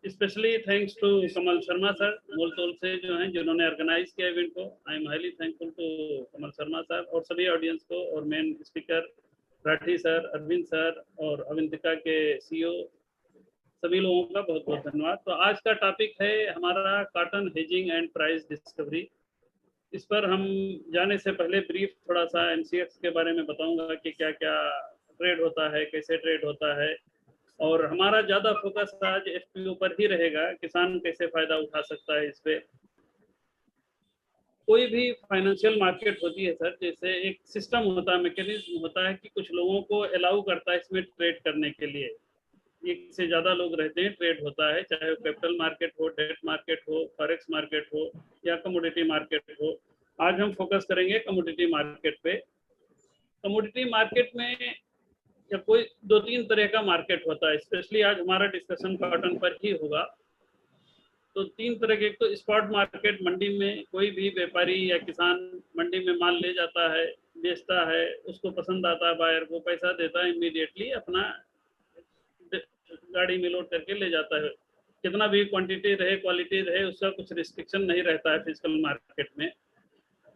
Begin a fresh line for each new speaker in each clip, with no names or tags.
Specially thanks to Kamal Sharma sir मोलतोल से जो हैं जिन्होंने ऑर्गेनाइज किया इवेंट को। I am highly thankful to Kamal Sharma sir और सभी ऑडियंस को और main speaker Rathi sir, Arvind sir और अविंतिका के सीईओ सभी लोगों का बहुत बहुत धन्यवाद। तो आज का टॉपिक है हमारा cotton hedging and price discovery. इस पर हम जाने से पहले ब्रीफ थोड़ा सा एमसीएक्स के बारे में बताऊंगा कि क्या क्या ट्रेड होता है, कैसे ट्रेड होता है, और हमारा ज़्यादा फोकस आज एफपीओ पर ही रहेगा, किसान कैसे फ़ायदा उठा सकता है इस पे। कोई भी फाइनेंशियल मार्केट होती है सर, जैसे एक सिस्टम होता है, मैकेनिज्म होता है कि कुछ लोगों को अलाउ करता है इसमें ट्रेड करने के लिए। एक से ज़्यादा लोग रहते हैं, ट्रेड होता है, चाहे वो कैपिटल मार्केट हो, डेट मार्केट हो, फॉरेक्स मार्केट हो या कमोडिटी मार्केट हो। आज हम फोकस करेंगे कमोडिटी मार्केट पे। कमोडिटी मार्केट में या कोई 2-3 तरह का मार्केट होता है, स्पेशली आज हमारा डिस्कशन कॉटन पर ही होगा। तो 3 तरह के, तो स्पॉट मार्केट, मंडी में कोई भी व्यापारी या किसान मंडी में माल ले जाता है, बेचता है, उसको पसंद आता है, बायर को पैसा देता है, इमीडिएटली अपना गाड़ी में लोड करके ले जाता है। कितना भी क्वांटिटी रहे, क्वालिटी रहे, उसका कुछ रिस्ट्रिक्शन नहीं रहता है फिजिकल मार्केट में।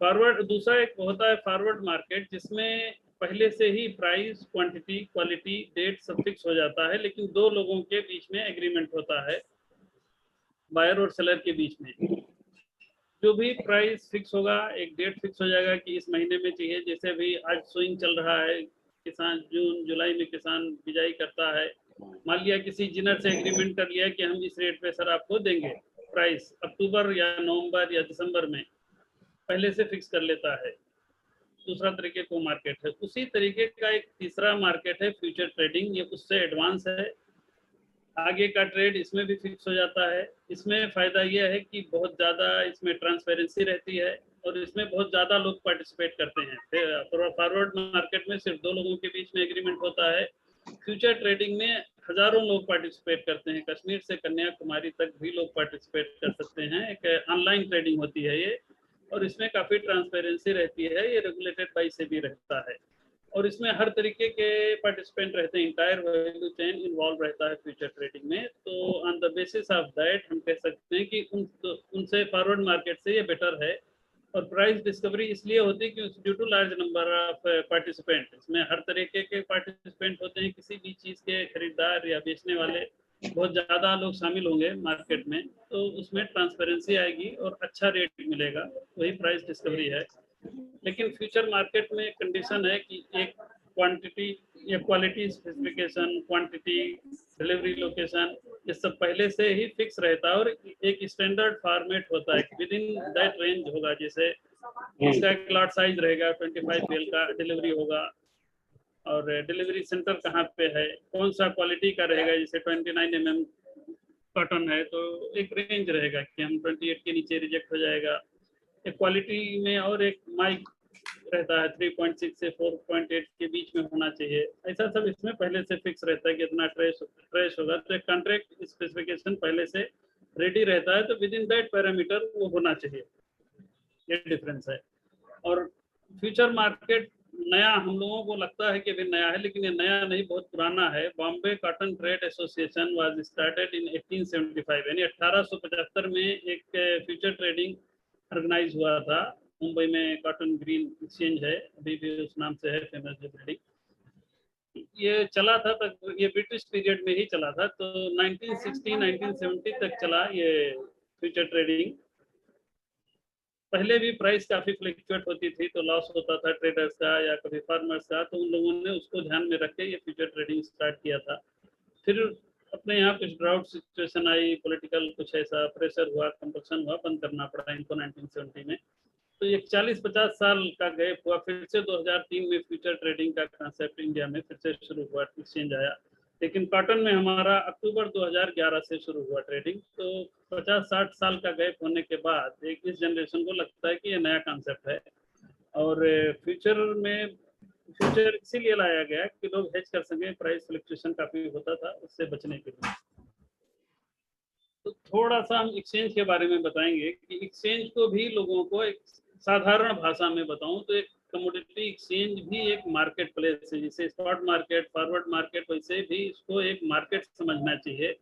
फॉरवर्ड दूसरा एक होता है फॉरवर्ड मार्केट, जिसमें पहले से ही प्राइस, क्वांटिटी, क्वालिटी, डेट सब फिक्स हो जाता है, लेकिन 2 लोगों के बीच में एग्रीमेंट होता है, बायर और सेलर के बीच में। जो भी प्राइस फिक्स होगा, एक डेट फिक्स हो जाएगा कि इस महीने में चाहिए। जैसे भी आज स्विंग चल रहा है, किसान जून जुलाई में किसान बिजाई करता है, मान लिया किसी जिनर से एग्रीमेंट कर लिया कि हम इस रेट पे सर आपको देंगे, प्राइस अक्टूबर या नवंबर या दिसंबर में पहले से फिक्स कर लेता है। दूसरा तरीके को मार्केट है। उसी तरीके का एक तीसरा मार्केट है फ्यूचर ट्रेडिंग, ये उससे एडवांस है। आगे का ट्रेड इसमें भी फिक्स हो जाता है। इसमें फ़ायदा यह है कि बहुत ज़्यादा इसमें ट्रांसपेरेंसी रहती है और इसमें बहुत ज़्यादा लोग पार्टिसिपेट करते हैं। फॉरवर्ड मार्केट में सिर्फ 2 लोगों के बीच में एग्रीमेंट होता है। फ्यूचर ट्रेडिंग में हज़ारों लोग पार्टिसिपेट करते हैं, कश्मीर से कन्याकुमारी तक भी लोग पार्टिसिपेट कर सकते हैं। एक ऑनलाइन ट्रेडिंग होती है ये, और इसमें काफ़ी ट्रांसपेरेंसी रहती है। ये रेगुलेटेड बाई सेबी रहता है और इसमें हर तरीके के पार्टिसिपेंट रहते हैं, इंटायर वैल्यू चेन इन्वॉल्व रहता है फ्यूचर ट्रेडिंग में। तो on the basis of that हम कह सकते हैं कि उनसे फॉरवर्ड मार्केट से ये बेटर है। और प्राइस डिस्कवरी इसलिए होती है कि due to large number of participant, इसमें हर तरीके के पार्टिसिपेंट होते हैं। किसी भी चीज़ के खरीदार या बेचने वाले बहुत ज़्यादा लोग शामिल होंगे मार्केट में, तो उसमें ट्रांसपेरेंसी आएगी और अच्छा रेट मिलेगा, वही प्राइस डिस्कवरी है। लेकिन फ्यूचर मार्केट में कंडीशन है कि एक क्वांटिटी या quality specification, quantity, delivery location, ये सब पहले से ही फिक्स रहता है और एक स्टैंडर्ड फॉर्मेट होता है, विद इन दैट रेंज होगा। जैसे इसका एक लॉट साइज रहेगा 25 PL का, डिलीवरी होगा, और डिलीवरी सेंटर कहाँ पे है, कौन सा क्वालिटी का रहेगा। जैसे 29 mm कॉटन है तो एक रेंज रहेगा कि हम 28 के नीचे रिजेक्ट हो जाएगा। एक क्वालिटी में और एक माइक रहता है 3.6 से 4.8 के बीच में होना चाहिए। ऐसा सब इसमें पहले से फिक्स रहता है कि इतना ट्रेश होगा। तो एक कॉन्ट्रैक्ट स्पेसिफिकेशन पहले से रेडी रहता है, तो विद इन दैट पैरामीटर वो होना चाहिए। ये डिफरेंस है। और फ्यूचर मार्केट नया हम लोगों को लगता है कि भी नया है, लेकिन ये नया नहीं, बहुत पुराना है। Bombay cotton trade association was started in 1875, यानी 1875 में एक फ्यूचर ट्रेडिंग ऑर्गेनाइज हुआ था। मुंबई में कॉटन ग्रीन एक्सचेंज है, अभी भी उस नाम से है, फेमस बिल्डिंग। ये चला था तक, ये ब्रिटिश पीरियड में ही चला था, तो 1960-1970 तक चला ये फ्यूचर ट्रेडिंग। पहले भी प्राइस काफ़ी फ्लक्चुएट होती थी, तो लॉस होता था ट्रेडर्स का या कभी फार्मर्स का, तो उन लोगों ने उसको ध्यान में रख के ये फ्यूचर ट्रेडिंग स्टार्ट किया था। फिर अपने यहाँ कुछ ड्राउट सिचुएशन आई, पॉलिटिकल कुछ ऐसा प्रेशर हुआ, कंपल्सन हुआ, बंद करना पड़ा इनको 1970 में। तो एक 40-50 साल का गैप हुआ, फिर से 2003 में फ्यूचर ट्रेडिंग का कॉन्सेप्ट इंडिया में फिर से शुरू हुआ, एक्सचेंज आया। लेकिन कॉटन में हमारा अक्टूबर 2011 से शुरू हुआ ट्रेडिंग। तो 50-60 साल का गैप होने के बाद एक इस जनरेशन को लगता है कि ये नया कॉन्सेप्ट है। और फ्यूचर इसीलिए लाया गया कि लोग हेज कर सकें, प्राइस फ्लक्चुएशन काफ़ी होता था, उससे बचने के लिए। तो थोड़ा सा हम एक्सचेंज के बारे में बताएंगे कि एक्सचेंज को भी लोगों को एक साधारण भाषा में बताऊं तो एक कमोडिटी एक्सचेंज भी एक मार्केट प्लेस है, जैसे स्पॉट मार्केट, फॉरवर्ड मार्केट, वैसे भी इसको एक मार्केट समझना चाहिए।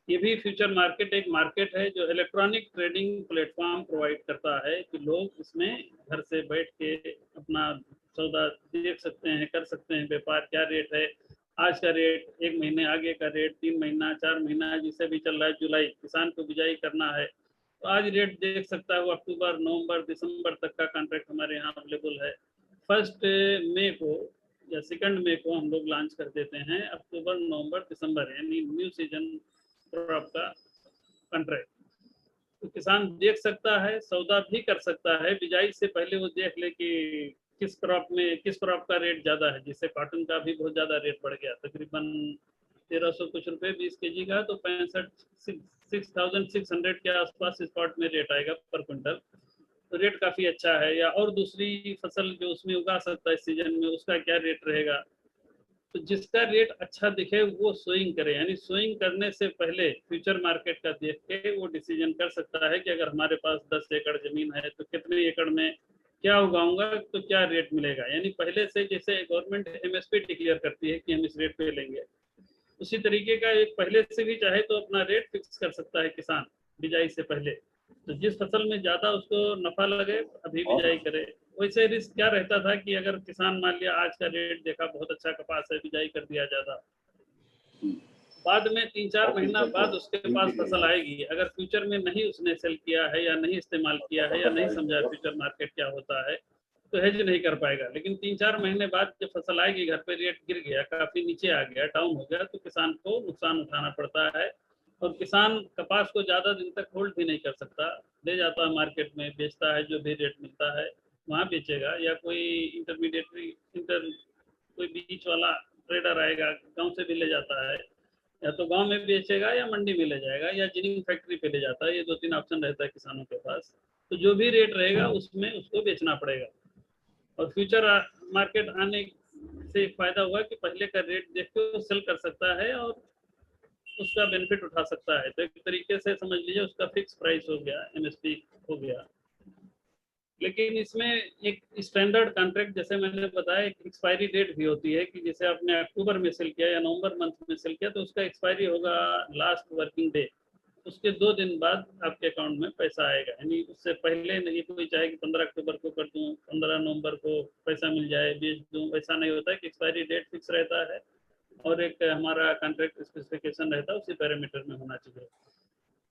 ये भी फ्यूचर मार्केट एक मार्केट है जो इलेक्ट्रॉनिक ट्रेडिंग प्लेटफॉर्म प्रोवाइड करता है कि लोग इसमें घर से बैठ के अपना सौदा देख सकते हैं, कर सकते हैं व्यापार, क्या रेट है आज का रेट, 1 महीने आगे का रेट, 3 महीना, 4 महीना, जिसे भी चल रहा है, जुलाई किसान को बिजाई करना है तो आज रेट देख सकता है वो। अक्टूबर, नवंबर, दिसंबर तक का कॉन्ट्रैक्ट हमारे यहाँ अवेलेबल है। 1 मई को या 2 मई को हम लोग लॉन्च कर देते हैं, अक्टूबर, नवंबर, दिसंबर, यानी न्यू सीजन क्रॉप का कॉन्ट्रैक्ट। तो किसान देख सकता है, सौदा भी कर सकता है, बिजाई से पहले वो देख ले कि किस क्रॉप में किस क्रॉप का रेट ज़्यादा है। जिससे कॉटन का भी बहुत ज़्यादा रेट बढ़ गया, तकरीबन 1300 कुछ रुपए 20 kg का, तो 6600 के आसपास स्पॉट में रेट आएगा पर क्विंटल, तो रेट काफ़ी अच्छा है। या और दूसरी फसल जो उसमें उगा सकता है सीजन में, उसका क्या रेट रहेगा। तो जिसका रेट अच्छा दिखे वो सोइंग करे, यानी सोइंग करने से पहले फ्यूचर मार्केट का देख के वो डिसीजन कर सकता है कि अगर हमारे पास 10 एकड़ जमीन है तो कितने एकड़ में क्या उगाऊंगा तो क्या रेट मिलेगा। यानी पहले से, जैसे गवर्नमेंट एमएसपी डिक्लेयर करती है कि हम इस रेट पे लेंगे, उसी तरीके का एक पहले से भी चाहे तो अपना रेट फिक्स कर सकता है किसान बिजाई से पहले। तो जिस फसल में ज़्यादा उसको नफा लगे अभी बिजाई करे। वैसे रिस्क क्या रहता था कि अगर किसान मान लिया आज का रेट देखा बहुत अच्छा कपास है, बिजाई कर दिया ज़्यादा, बाद में 3-4 महीना बाद उसके पास फसल आएगी, अगर फ्यूचर में नहीं उसने सेल किया है या नहीं इस्तेमाल किया है या नहीं समझा फ्यूचर मार्केट क्या होता है, तो हेज नहीं कर पाएगा। लेकिन 3-4 महीने बाद जब फसल आएगी, घर पे रेट गिर गया, काफ़ी नीचे आ गया, डाउन हो गया, तो किसान को नुकसान उठाना पड़ता है। और किसान कपास को ज़्यादा दिन तक होल्ड भी नहीं कर सकता, ले जाता है मार्केट में, बेचता है, जो भी रेट मिलता है वहाँ बेचेगा, या कोई कोई बीच वाला ट्रेडर आएगा, गांव से भी ले जाता है, या तो गांव में बेचेगा या मंडी में ले जाएगा या जिनिंग फैक्ट्री पे ले जाता है। ये 2-3 ऑप्शन रहता है किसानों के पास। तो जो भी रेट रहेगा उसमें उसको बेचना पड़ेगा। और फ्यूचर मार्केट आने से एक फायदा हुआ कि पहले का रेट देख के वो सेल कर सकता है और उसका बेनिफिट उठा सकता है। तो एक तरीके से समझ लीजिए उसका फिक्स प्राइस हो गया, एमएसपी हो गया। लेकिन इसमें एक स्टैंडर्ड कॉन्ट्रैक्ट, जैसे मैंने बताया, एक एक्सपायरी डेट भी होती है कि जैसे आपने अक्टूबर में सेल किया या नवंबर मंथ में सेल किया तो उसका एक्सपायरी होगा लास्ट वर्किंग डे, उसके 2 दिन बाद आपके अकाउंट में पैसा आएगा। यानी उससे पहले नहीं कोई चाहे कि 15 अक्टूबर को कर दूं, 15 नवंबर को पैसा मिल जाए, बेच दूं, ऐसा नहीं होता है कि एक्सपायरी डेट फिक्स रहता है और एक हमारा कॉन्ट्रैक्ट स्पेसिफिकेशन रहता है, उसी पैरामीटर में होना चाहिए।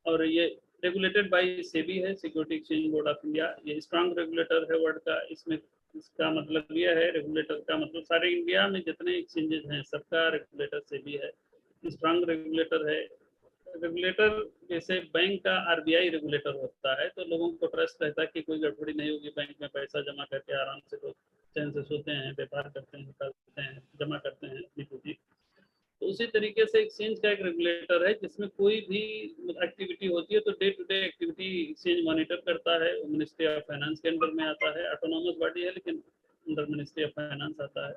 और ये रेगुलेटेड बाय सेबी है, security exchange board of India. ये स्ट्रांग रेगुलेटर है वर्ड का। इसमें इसका मतलब यह है, रेगुलेटर का मतलब सारे इंडिया में जितने एक्सचेंजेस हैं सबका रेगुलेटर सेबी है, स्ट्रांग रेगुलेटर है। रेगुलेटर जैसे बैंक का आरबीआई रेगुलेटर होता है, तो लोगों को ट्रस्ट रहता है कि कोई गड़बड़ी नहीं होगी, बैंक में पैसा जमा करके आराम से लोग चैन से सोते हैं, व्यापार करते हैं, निकालते हैं, जमा करते हैं डिपोजिट। तो उसी तरीके से एक्सचेंज का एक रेगुलेटर है जिसमें कोई भी एक्टिविटी होती है तो day to day activity exchange monitor करता है। वो मिनिस्ट्री ऑफ फाइनेंस के अंडर में आता है, ऑटोनोमस बॉडी है लेकिन अंडर मिनिस्ट्री ऑफ फाइनेंस आता है।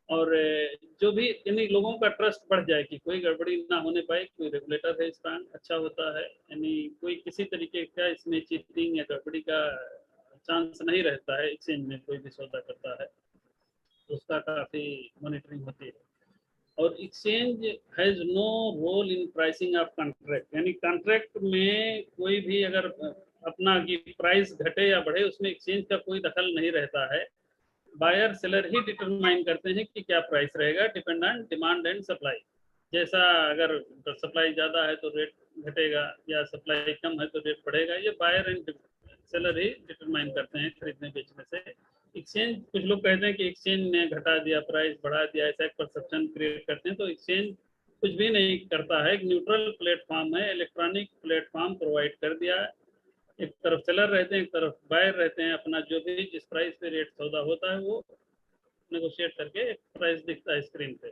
और जो भी यानी लोगों का ट्रस्ट बढ़ जाए कि कोई गड़बड़ी ना होने पाए, कोई रेगुलेटर है स्ट्रांग, अच्छा होता है, यानी कोई किसी तरीके का इसमें चीटिंग या गड़बड़ी का चांस नहीं रहता है। एक्सचेंज में कोई भी सौदा करता है तो उसका काफ़ी मॉनिटरिंग होती है। और exchange has no role in pricing of contract, यानी कॉन्ट्रैक्ट में कोई भी अगर अपना की प्राइस घटे या बढ़े उसमें एक्सचेंज का कोई दखल नहीं रहता है। बायर सेलर ही डिटरमाइन करते हैं कि क्या प्राइस रहेगा, depend on demand and supply. जैसा अगर सप्लाई ज़्यादा है तो रेट घटेगा या सप्लाई कम है तो रेट बढ़ेगा। ये बायर एंड सेलर ही डिटरमाइन करते हैं खरीदने बेचने से। एक्सचेंज, कुछ लोग कहते हैं कि एक्सचेंज ने घटा दिया, प्राइस बढ़ा दिया, ऐसा एक परसेप्शन क्रिएट करते हैं। तो एक्सचेंज कुछ भी नहीं करता है, एक न्यूट्रल प्लेटफॉर्म है, इलेक्ट्रॉनिक प्लेटफॉर्म प्रोवाइड कर दिया है। एक तरफ सेलर रहते हैं, एक तरफ बायर रहते हैं, अपना जो भी जिस प्राइस पे रेट सौदा होता है वो नेगोशिएट करके एक प्राइस दिखता है स्क्रीन पे।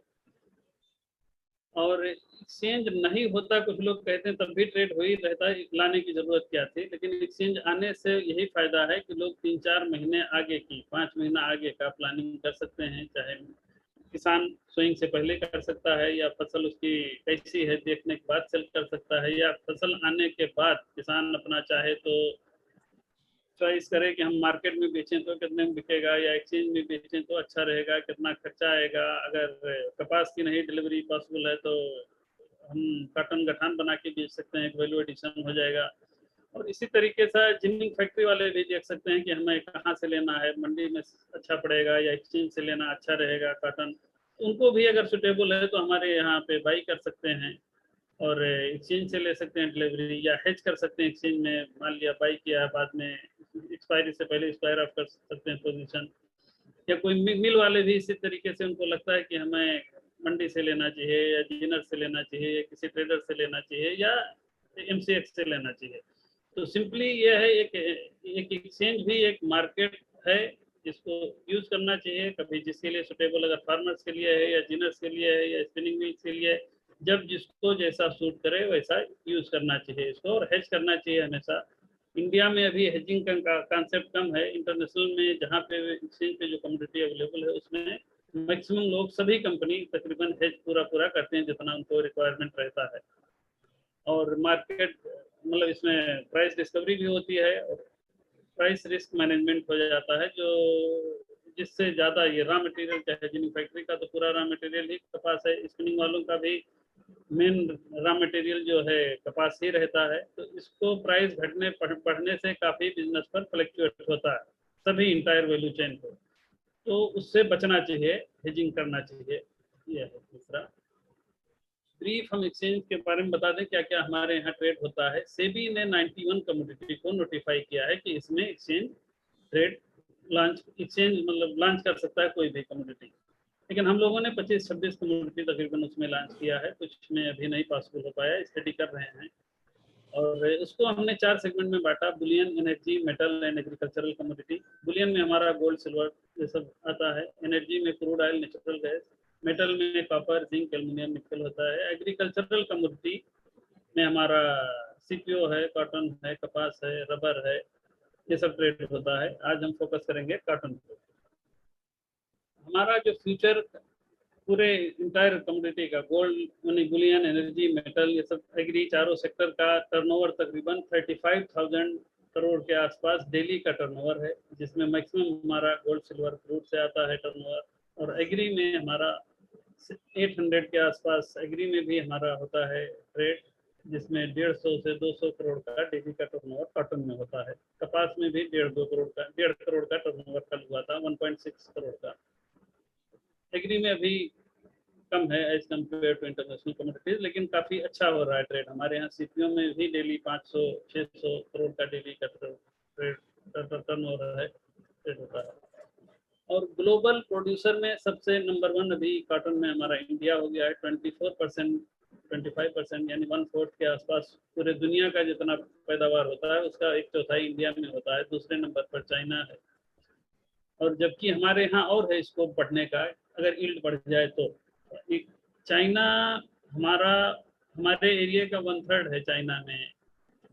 और एक्सचेंज नहीं होता, कुछ लोग कहते हैं तब भी ट्रेड हो ही रहता है, लाने की जरूरत क्या थी। लेकिन एक्सचेंज आने से यही फायदा है कि लोग 3-4 महीने आगे की, 5 महीना आगे का प्लानिंग कर सकते हैं। चाहे किसान सोइंग से पहले कर सकता है या फसल उसकी कैसी है देखने के बाद सेल कर सकता है, या फसल आने के बाद किसान अपना चाहे तो चॉइस करें कि हम मार्केट में बेचें तो कितने में बिकेगा या एक्सचेंज में बेचें तो अच्छा रहेगा, कितना खर्चा आएगा। अगर कपास की नहीं डिलीवरी पॉसिबल है तो हम कॉटन गठान बना के बेच सकते हैं, एक वैल्यू एडिशन हो जाएगा। और इसी तरीके से जिनिंग फैक्ट्री वाले भी देख सकते हैं कि हमें कहाँ से लेना है, मंडी में अच्छा पड़ेगा या एक्सचेंज से लेना अच्छा रहेगा कॉटन। उनको भी अगर सुटेबल है तो हमारे यहाँ पे बाई कर सकते हैं और एक्सचेंज से ले सकते हैं डिलीवरी, या हेज कर सकते हैं एक्सचेंज में। मान लिया बाई किया है, बाद में एक्सपायरी से पहले एक्सपायर ऑफ कर सकते हैं पोजीशन। या कोई मिल वाले भी इसी तरीके से उनको लगता है कि हमें मंडी से लेना चाहिए या डीनर से लेना चाहिए या किसी ट्रेडर से लेना चाहिए या एमसीएक्स से लेना चाहिए। तो सिंपली ये है, एक एक्सचेंज भी एक मार्केट है जिसको यूज करना चाहिए कभी जिसके लिए सुटेबल, अगर फार्मर्स के लिए है या जिनर्स के लिए है या स्पिनिंग मिल्स के लिए, जब जिसको जैसा सूट करे वैसा यूज करना चाहिए इसको, और हेज करना चाहिए हमेशा। इंडिया में अभी हेजिंग का कॉन्सेप्ट कम है। इंटरनेशनल में जहाँ पे एक्सचेंज पे जो कमोडिटी अवेलेबल है उसमें मैक्सिमम लोग, सभी कंपनी तकरीबन हेज पूरा करते हैं जितना उनको रिक्वायरमेंट रहता है। और मार्केट मतलब इसमें प्राइस डिस्कवरी भी होती है और प्राइस रिस्क मैनेजमेंट हो जाता है, जो जिससे ज़्यादा ये रॉ मटेरियल, चाहे जिनिंग फैक्ट्री का तो पूरा रॉ मटेरियल ही कपास है, स्पिनिंग वालों का भी मेन रॉ मटेरियल जो है कपास ही रहता है। तो इसको प्राइस घटने बढ़ने से काफ़ी बिजनेस पर फ्लक्चुएट होता है, सभी इंटायर वैल्यू चेन को। तो उससे बचना चाहिए, हेजिंग करना चाहिए। यह है दूसरा। ब्रीफ हम एक्सचेंज के बारे में बता दें क्या क्या हमारे यहाँ ट्रेड होता है। सेबी ने 91 कमोडिटी को नोटिफाई किया है कि इसमें एक्सचेंज ट्रेड लॉन्च, एक्सचेंज मतलब लॉन्च कर सकता है कोई भी कमोडिटी। लेकिन हम लोगों ने 25-26 कमोडिटी तकरीबन उसमें लॉन्च किया है, कुछ में अभी नहीं पॉसिबल हो पाया, स्टडी कर रहे हैं। और उसको हमने 4 सेगमेंट में बांटा: Boolean, energy, metal and agricultural commodity. Boolean में हमारा गोल्ड, सिल्वर ये सब आता है। एनर्जी में crude oil, natural gas. Metal में कॉपर, जिंक, एल्युमिनियम, निकल होता है। एग्रीकल्चरल कमोडिटी में हमारा सीपीओ है, कॉटन है, कपास है, रबर है, ये सब ट्रेड होता है। आज हम फोकस करेंगे कॉटन पे। हमारा जो फ्यूचर पूरे इंटायर कमोडिटी का, गोल्ड, बुलियन, एनर्जी, मेटल, ये सब एग्री चारों सेक्टर का टर्नओवर तकरीबन 35,000 करोड़ के आसपास डेली का टर्नओवर है, जिसमें मैक्सिमम हमारा गोल्ड, सिल्वर, क्रूड से आता है टर्नओवर। और एग्री में हमारा 800 के आसपास एग्री में भी हमारा होता है ट्रेड, जिसमें 150 से 200 करोड़ का डेली का टर्नओवर कॉटन में होता है। कपास में भी 1.5 करोड़ का टर्नओवर कल हुआ था, 1.6 करोड़ का। एग्री में अभी कम है as compare to international commodities, लेकिन काफ़ी अच्छा हो रहा है ट्रेड। हमारे यहाँ सीपीओ में भी डेली 500-600 करोड़ का डेली का ट्रेड टर्न हो रहा है, ट्रेड होता है। और ग्लोबल प्रोड्यूसर में सबसे नंबर 1 अभी कॉटन में हमारा इंडिया हो गया है। 24%, 25% यानी 1/4 के आसपास पूरे दुनिया का जितना पैदावार होता है उसका 1/4 इंडिया में होता है। दूसरे नंबर पर चाइना है। और जबकि हमारे यहाँ और है स्कोप बढ़ने का, अगर यील्ड बढ़ जाए तो। चाइना हमारे एरिया का 1/3 है चाइना में,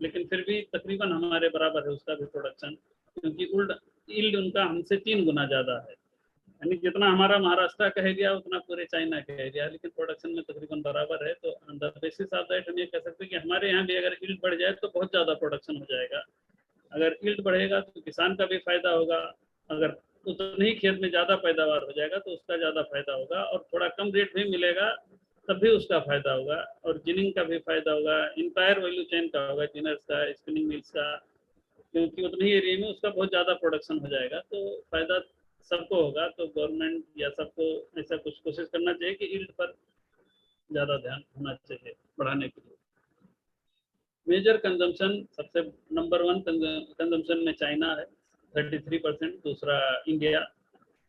लेकिन फिर भी तकरीबन हमारे बराबर है उसका भी प्रोडक्शन, क्योंकि यील्ड उनका हमसे 3 गुना ज़्यादा है। यानी जितना हमारा महाराष्ट्र का एरिया उतना पूरे चाइना का एरिया, लेकिन प्रोडक्शन में तकरीबन बराबर है। तो on the basis of that हम ये कह सकते हैं कि हमारे यहाँ भी अगर यील्ड बढ़ जाए तो बहुत ज़्यादा प्रोडक्शन हो जाएगा। अगर यील्ड बढ़ेगा तो किसान का भी फायदा होगा, अगर उतने ही खेत में ज़्यादा पैदावार हो जाएगा तो उसका ज़्यादा फायदा होगा, और थोड़ा कम रेट भी मिलेगा तब भी उसका फायदा होगा, और जिनिंग का भी फायदा होगा, इंटायर वैल्यू चेन का होगा, जिनर्स का, स्पिनिंग मिल्स का, क्योंकि उतने ही एरिया में उसका बहुत ज़्यादा प्रोडक्शन हो जाएगा। तो फायदा सबको होगा। तो गवर्नमेंट या सबको ऐसा कुछ कोशिश करना चाहिए कि यील्ड पर ज़्यादा ध्यान होना चाहिए बढ़ाने के लिए। मेजर कंजम्पशन, सबसे नंबर 1 कंजम्पशन में चाइना है 33%, दूसरा इंडिया।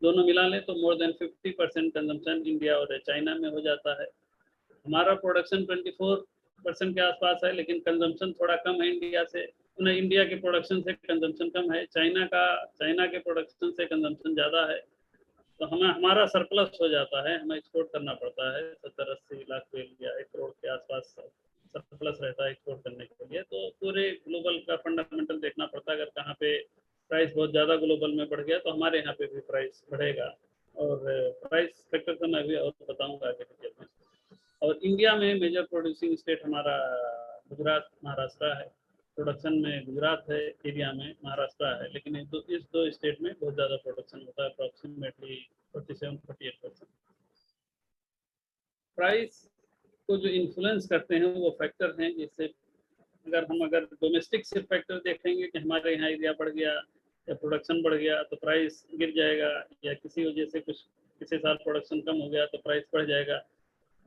दोनों मिला लें तो मोर देन 50% कंजम्पशन इंडिया और चाइना में हो जाता है। हमारा प्रोडक्शन 24% के आसपास है, लेकिन कंजम्पशन थोड़ा कम है इंडिया से। इंडिया के प्रोडक्शन से कंजम्पशन कम है, चाइना के प्रोडक्शन से कंजम्पशन ज़्यादा है। तो हमारा सरप्लस हो जाता है, हमें एक्सपोर्ट करना पड़ता है। 70-80 लाख बेल या 1 करोड़ के आसपास सरप्लस रहता है एक्सपोर्ट करने के लिए। तो पूरे ग्लोबल का फंडामेंटल देखना पड़ता है। अगर कहाँ पे प्राइस बहुत ज़्यादा ग्लोबल में बढ़ गया तो हमारे यहाँ पे भी प्राइस बढ़ेगा, और प्राइस फैक्टर तो मैं अभी और बताऊँगा आगे डिटेल में। और इंडिया में मेजर प्रोड्यूसिंग स्टेट हमारा गुजरात, महाराष्ट्र है। प्रोडक्शन में गुजरात है एरिया में, महाराष्ट्र है, लेकिन इस दो स्टेट में बहुत ज़्यादा प्रोडक्शन होता है, अप्रॉक्सीमेटली 47-48%। प्राइस को जो इन्फ्लुएंस करते हैं वो फैक्टर हैं, जैसे अगर डोमेस्टिक से फैक्टर देखेंगे कि हमारे यहाँ एरिया बढ़ गया या प्रोडक्शन बढ़ गया तो प्राइस गिर जाएगा, या किसी वजह से किसी साल प्रोडक्शन कम हो गया तो प्राइस बढ़ जाएगा।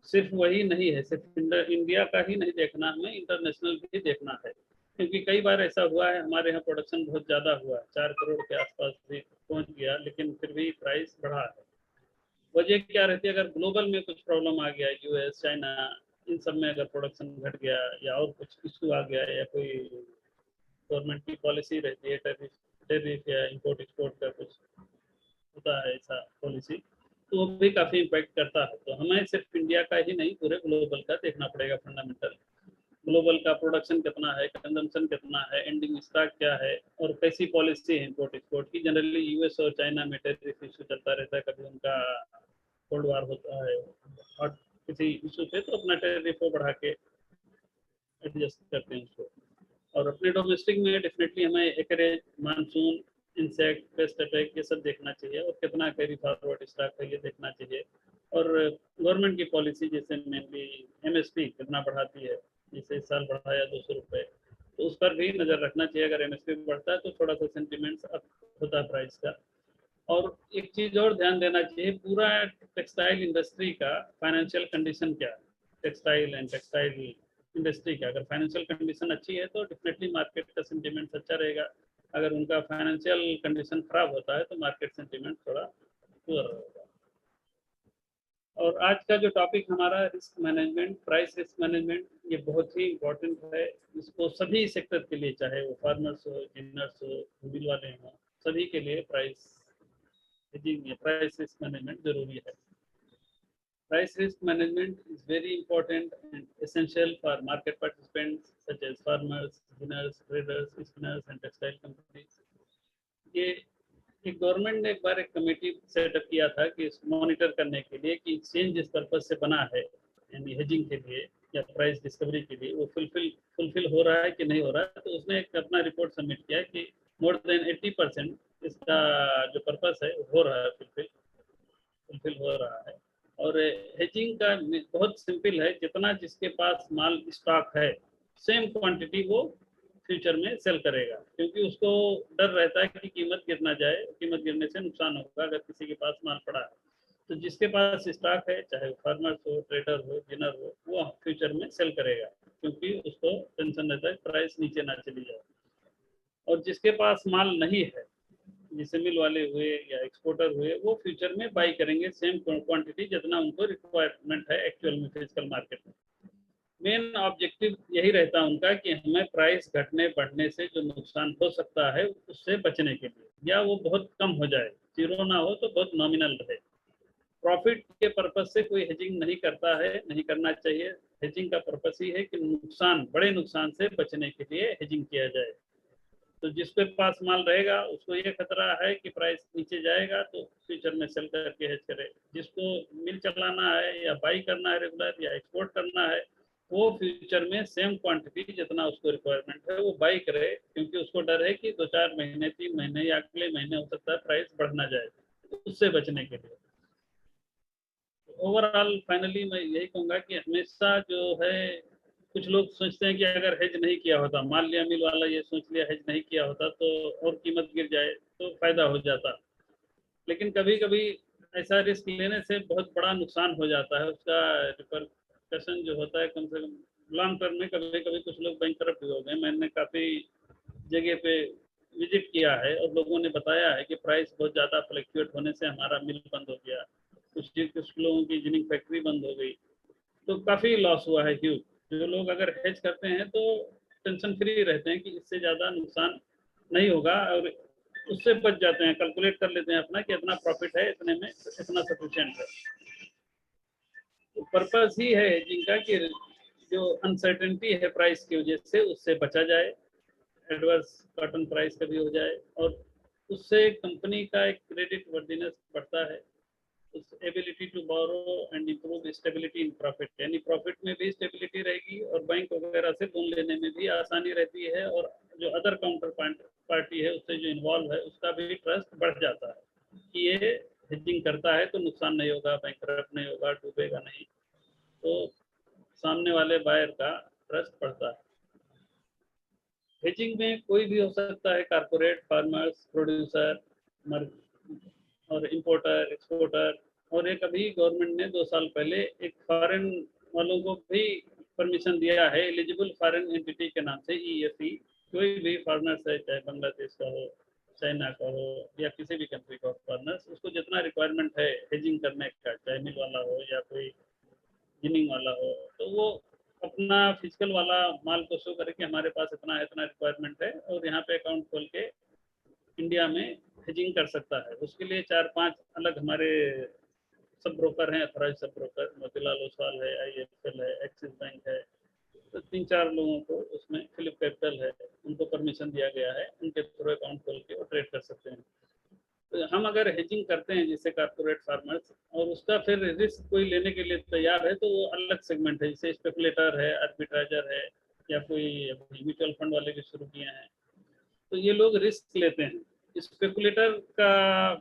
सिर्फ वही नहीं है, सिर्फ इंडिया का ही नहीं देखना, हमें इंटरनेशनल भी देखना है, क्योंकि कई बार ऐसा हुआ है हमारे यहाँ प्रोडक्शन बहुत ज़्यादा हुआ, 4 करोड़ के आसपास भी पहुँच गया, लेकिन फिर भी प्राइस बढ़ा है। वजह क्या रहती है, अगर ग्लोबल में कुछ प्रॉब्लम आ गया, यूएस, चाइना, इन सब में अगर प्रोडक्शन घट गया या और कुछ इशू आ गया, या कोई गवर्नमेंट की पॉलिसी रहती है टेरिफ या इंपोर्ट एक्सपोर्ट का कुछ होता है ऐसा पॉलिसी, तो वो भी काफ़ी इम्पैक्ट करता है। तो हमें सिर्फ इंडिया का ही नहीं, पूरे ग्लोबल का देखना पड़ेगा फंडामेंटल। ग्लोबल का प्रोडक्शन कितना है, कंजम्पशन कितना है, एंडिंग स्टॉक क्या है, और कैसी पॉलिसी है इंपोर्ट एक्सपोर्ट की। जनरली यूएस और चाइना में टेरिफ इशू चलता रहता है, कभी उनका कोल्ड वार होता है और किसी इशू पे तो अपना टेरिफ को बढ़ा के एडजस्ट करते हैं उसको। और अपने डोमेस्टिक में डेफिनेटली हमें acreage, monsoon, insect, paste attack, ये सब देखना चाहिए, और कितना कैरी फॉरवर्ड स्टॉक है ये देखना चाहिए। और गवर्नमेंट की पॉलिसी जैसे मेनली एमएसपी कितना बढ़ाती है, जैसे इस साल बढ़ाया 200 रुपये, तो उस पर भी नज़र रखना चाहिए। अगर एमएसपी बढ़ता है तो थोड़ा सा सेंटिमेंट्स अप होता है प्राइस का। और एक चीज़ और ध्यान देना चाहिए, पूरा टेक्सटाइल इंडस्ट्री का फाइनेंशियल कंडीशन क्या है, टेक्सटाइल एंड टेक्सटाइल इंडस्ट्री का अगर फाइनेंशियल कंडीशन अच्छी है तो डेफिनेटली मार्केट का सेंटीमेंट अच्छा रहेगा। अगर उनका फाइनेंशियल कंडीशन खराब होता है तो मार्केट सेंटीमेंट थोड़ा पुअर रहेगा। और आज का जो टॉपिक हमारा risk management, price risk management, ये बहुत ही इम्पोर्टेंट है। इसको सभी सेक्टर के लिए, चाहे वो फार्मर्स हो, जिनर्स हो, मिल वाले हों, सभी के लिए price hedging, price risk management जरूरी है। Price risk management is very important and essential for market participants such as farmers, beginners, traders, spinners and textile companies. ये एक गवर्नमेंट ने एक बार एक कमेटी सेटअप किया था कि मॉनिटर करने के लिए कि एक्सचेंज जिस पर्पज से बना है, यानी हेजिंग के लिए या प्राइस डिस्कवरी के लिए, वो फुलफिल हो रहा है कि नहीं हो रहा है। तो उसने एक अपना रिपोर्ट सबमिट किया कि मोर देन 80% इसका जो पर्पस है हो रहा है, फुलफिल हो रहा है। और हेजिंग का बहुत सिंपल है, जितना जिसके पास माल स्टॉक है सेम क्वांटिटी वो फ्यूचर में सेल करेगा, क्योंकि उसको डर रहता है कि कीमत गिर ना जाए, कीमत गिरने से नुकसान होगा अगर किसी के पास माल पड़ा है। तो जिसके पास स्टॉक है, चाहे फार्मर्स हो, ट्रेडर हो, जिनर हो, वो फ्यूचर में सेल करेगा, क्योंकि उसको टेंशन रहता है प्राइस नीचे ना चली जाए। और जिसके पास माल नहीं है, जैसे मिल वाले हुए या एक्सपोर्टर हुए, वो फ्यूचर में बाई करेंगे सेम क्वांटिटी जितना उनको रिक्वायरमेंट है एक्चुअल में फिजिकल मार्केट में। मेन ऑब्जेक्टिव यही रहता है उनका कि हमें प्राइस घटने बढ़ने से जो नुकसान हो सकता है उससे बचने के लिए, या वो बहुत कम हो जाए, जीरो ना हो तो बहुत नॉमिनल रहे। प्रॉफिट के पर्पज से कोई हेजिंग नहीं करता है, नहीं करना चाहिए। हेजिंग का पर्पस ही है कि नुकसान, बड़े नुकसान से बचने के लिए हेजिंग किया जाए। तो जिसके पास माल रहेगा उसको ये खतरा है कि प्राइस नीचे जाएगा तो फ्यूचर में सेल करके हेज करे। जिसको मिल चलाना है या बाई करना है रेगुलर या एक्सपोर्ट करना है, वो फ्यूचर में सेम क्वांटिटी जितना उसको रिक्वायरमेंट है वो बाई करे, क्योंकि उसको डर है कि 2-4 महीने, 3 महीने या अगले महीने हो सकता है प्राइस बढ़ ना जाए, तो उससे बचने के लिए। ओवरऑल फाइनली मैं यही कहूँगा कि हमेशा जो है, कुछ लोग सोचते हैं कि अगर हेज नहीं किया होता, मान लिया मिल वाला ये सोच लिया हेज नहीं किया होता तो और कीमत गिर जाए तो फायदा हो जाता, लेकिन कभी कभी ऐसा रिस्क लेने से बहुत बड़ा नुकसान हो जाता है। उसका रिपरकशन जो होता है, कम से कम लॉन्ग टर्म में कभी कभी कुछ लोग बैंकरप्ट भी हो गए। मैंने काफ़ी जगह पे विजिट किया है और लोगों ने बताया है कि प्राइस बहुत ज़्यादा फ्लक्चुएट होने से हमारा मिल बंद हो गया, कुछ लोगों की इंजीनियरिंग फैक्ट्री बंद हो गई, तो काफ़ी लॉस हुआ है ह्यूज। जो लोग अगर हेज करते हैं तो टेंशन फ्री रहते हैं कि इससे ज़्यादा नुकसान नहीं होगा, और उससे बच जाते हैं, कैलकुलेट कर लेते हैं अपना कि इतना प्रॉफिट है, इतने में इतना सफिशिएंट है। तो पर्पस ही है हेजिंग का कि जो अनसर्टेनिटी है प्राइस की वजह से उससे बचा जाए, एडवर्स कॉटन प्राइस कभी हो जाए, और उससे कंपनी का एक क्रेडिट वर्दीनेस बढ़ता है, उस ability to borrow and improve stability in profit, यानी प्रॉफिट में भी स्टेबिलिटी रहेगी और बैंक वगैरह से लोन लेने में भी आसानी रहती है, और जो अदर काउंटर पार्टी है उससे जो इन्वॉल्व है उसका भी ट्रस्ट बढ़ जाता है कि ये हेजिंग करता है तो नुकसान नहीं होगा, बैंकरप्ट नहीं होगा, डूबेगा नहीं, तो सामने वाले बायर का ट्रस्ट बढ़ता है। हेजिंग में कोई भी हो सकता है, कारपोरेट, फार्मर्स, प्रोड्यूसर और इंपोर्टर, एक्सपोर्टर, और एक अभी गवर्नमेंट ने 2 साल पहले एक फॉरेन वालों को भी परमिशन दिया है, एलिजिबल फॉरेन एंटिटी के नाम से, EFE। कोई भी फॉरनर्स है, चाहे बांग्लादेश का हो, चाइना का हो, या किसी भी कंट्री का फॉरनर्स, उसको जितना रिक्वायरमेंट है हेजिंग करने का, चाहे मिल वाला हो या कोई जिनिंग वाला हो, तो वो अपना फिजिकल वाला माल को शो करे कि हमारे पास इतना इतना रिक्वायरमेंट है, और यहाँ पे अकाउंट खोल के इंडिया में हेजिंग कर सकता है। उसके लिए 4-5 अलग हमारे सब ब्रोकर हैं, authorise sub broker, Motilal Oswal है, IIFL है, एक्सिस बैंक है, तो 3-4 लोगों को उसमें, फिलिप कैपिटल है, उनको परमिशन दिया गया है, उनके थ्रू अकाउंट खोल के वो ट्रेड कर सकते हैं। तो हम अगर हेजिंग करते हैं जैसे कारपोरेट फार्मर्स, और उसका फिर रिस्क कोई लेने के लिए तैयार है, तो वो अलग सेगमेंट है, जैसे स्पेकुलेटर है, आर्बिट्राइजर है, या कोई म्यूचुअल फंड वाले भी शुरू किए हैं, तो ये लोग रिस्क लेते हैं। स्पेकुलेटर का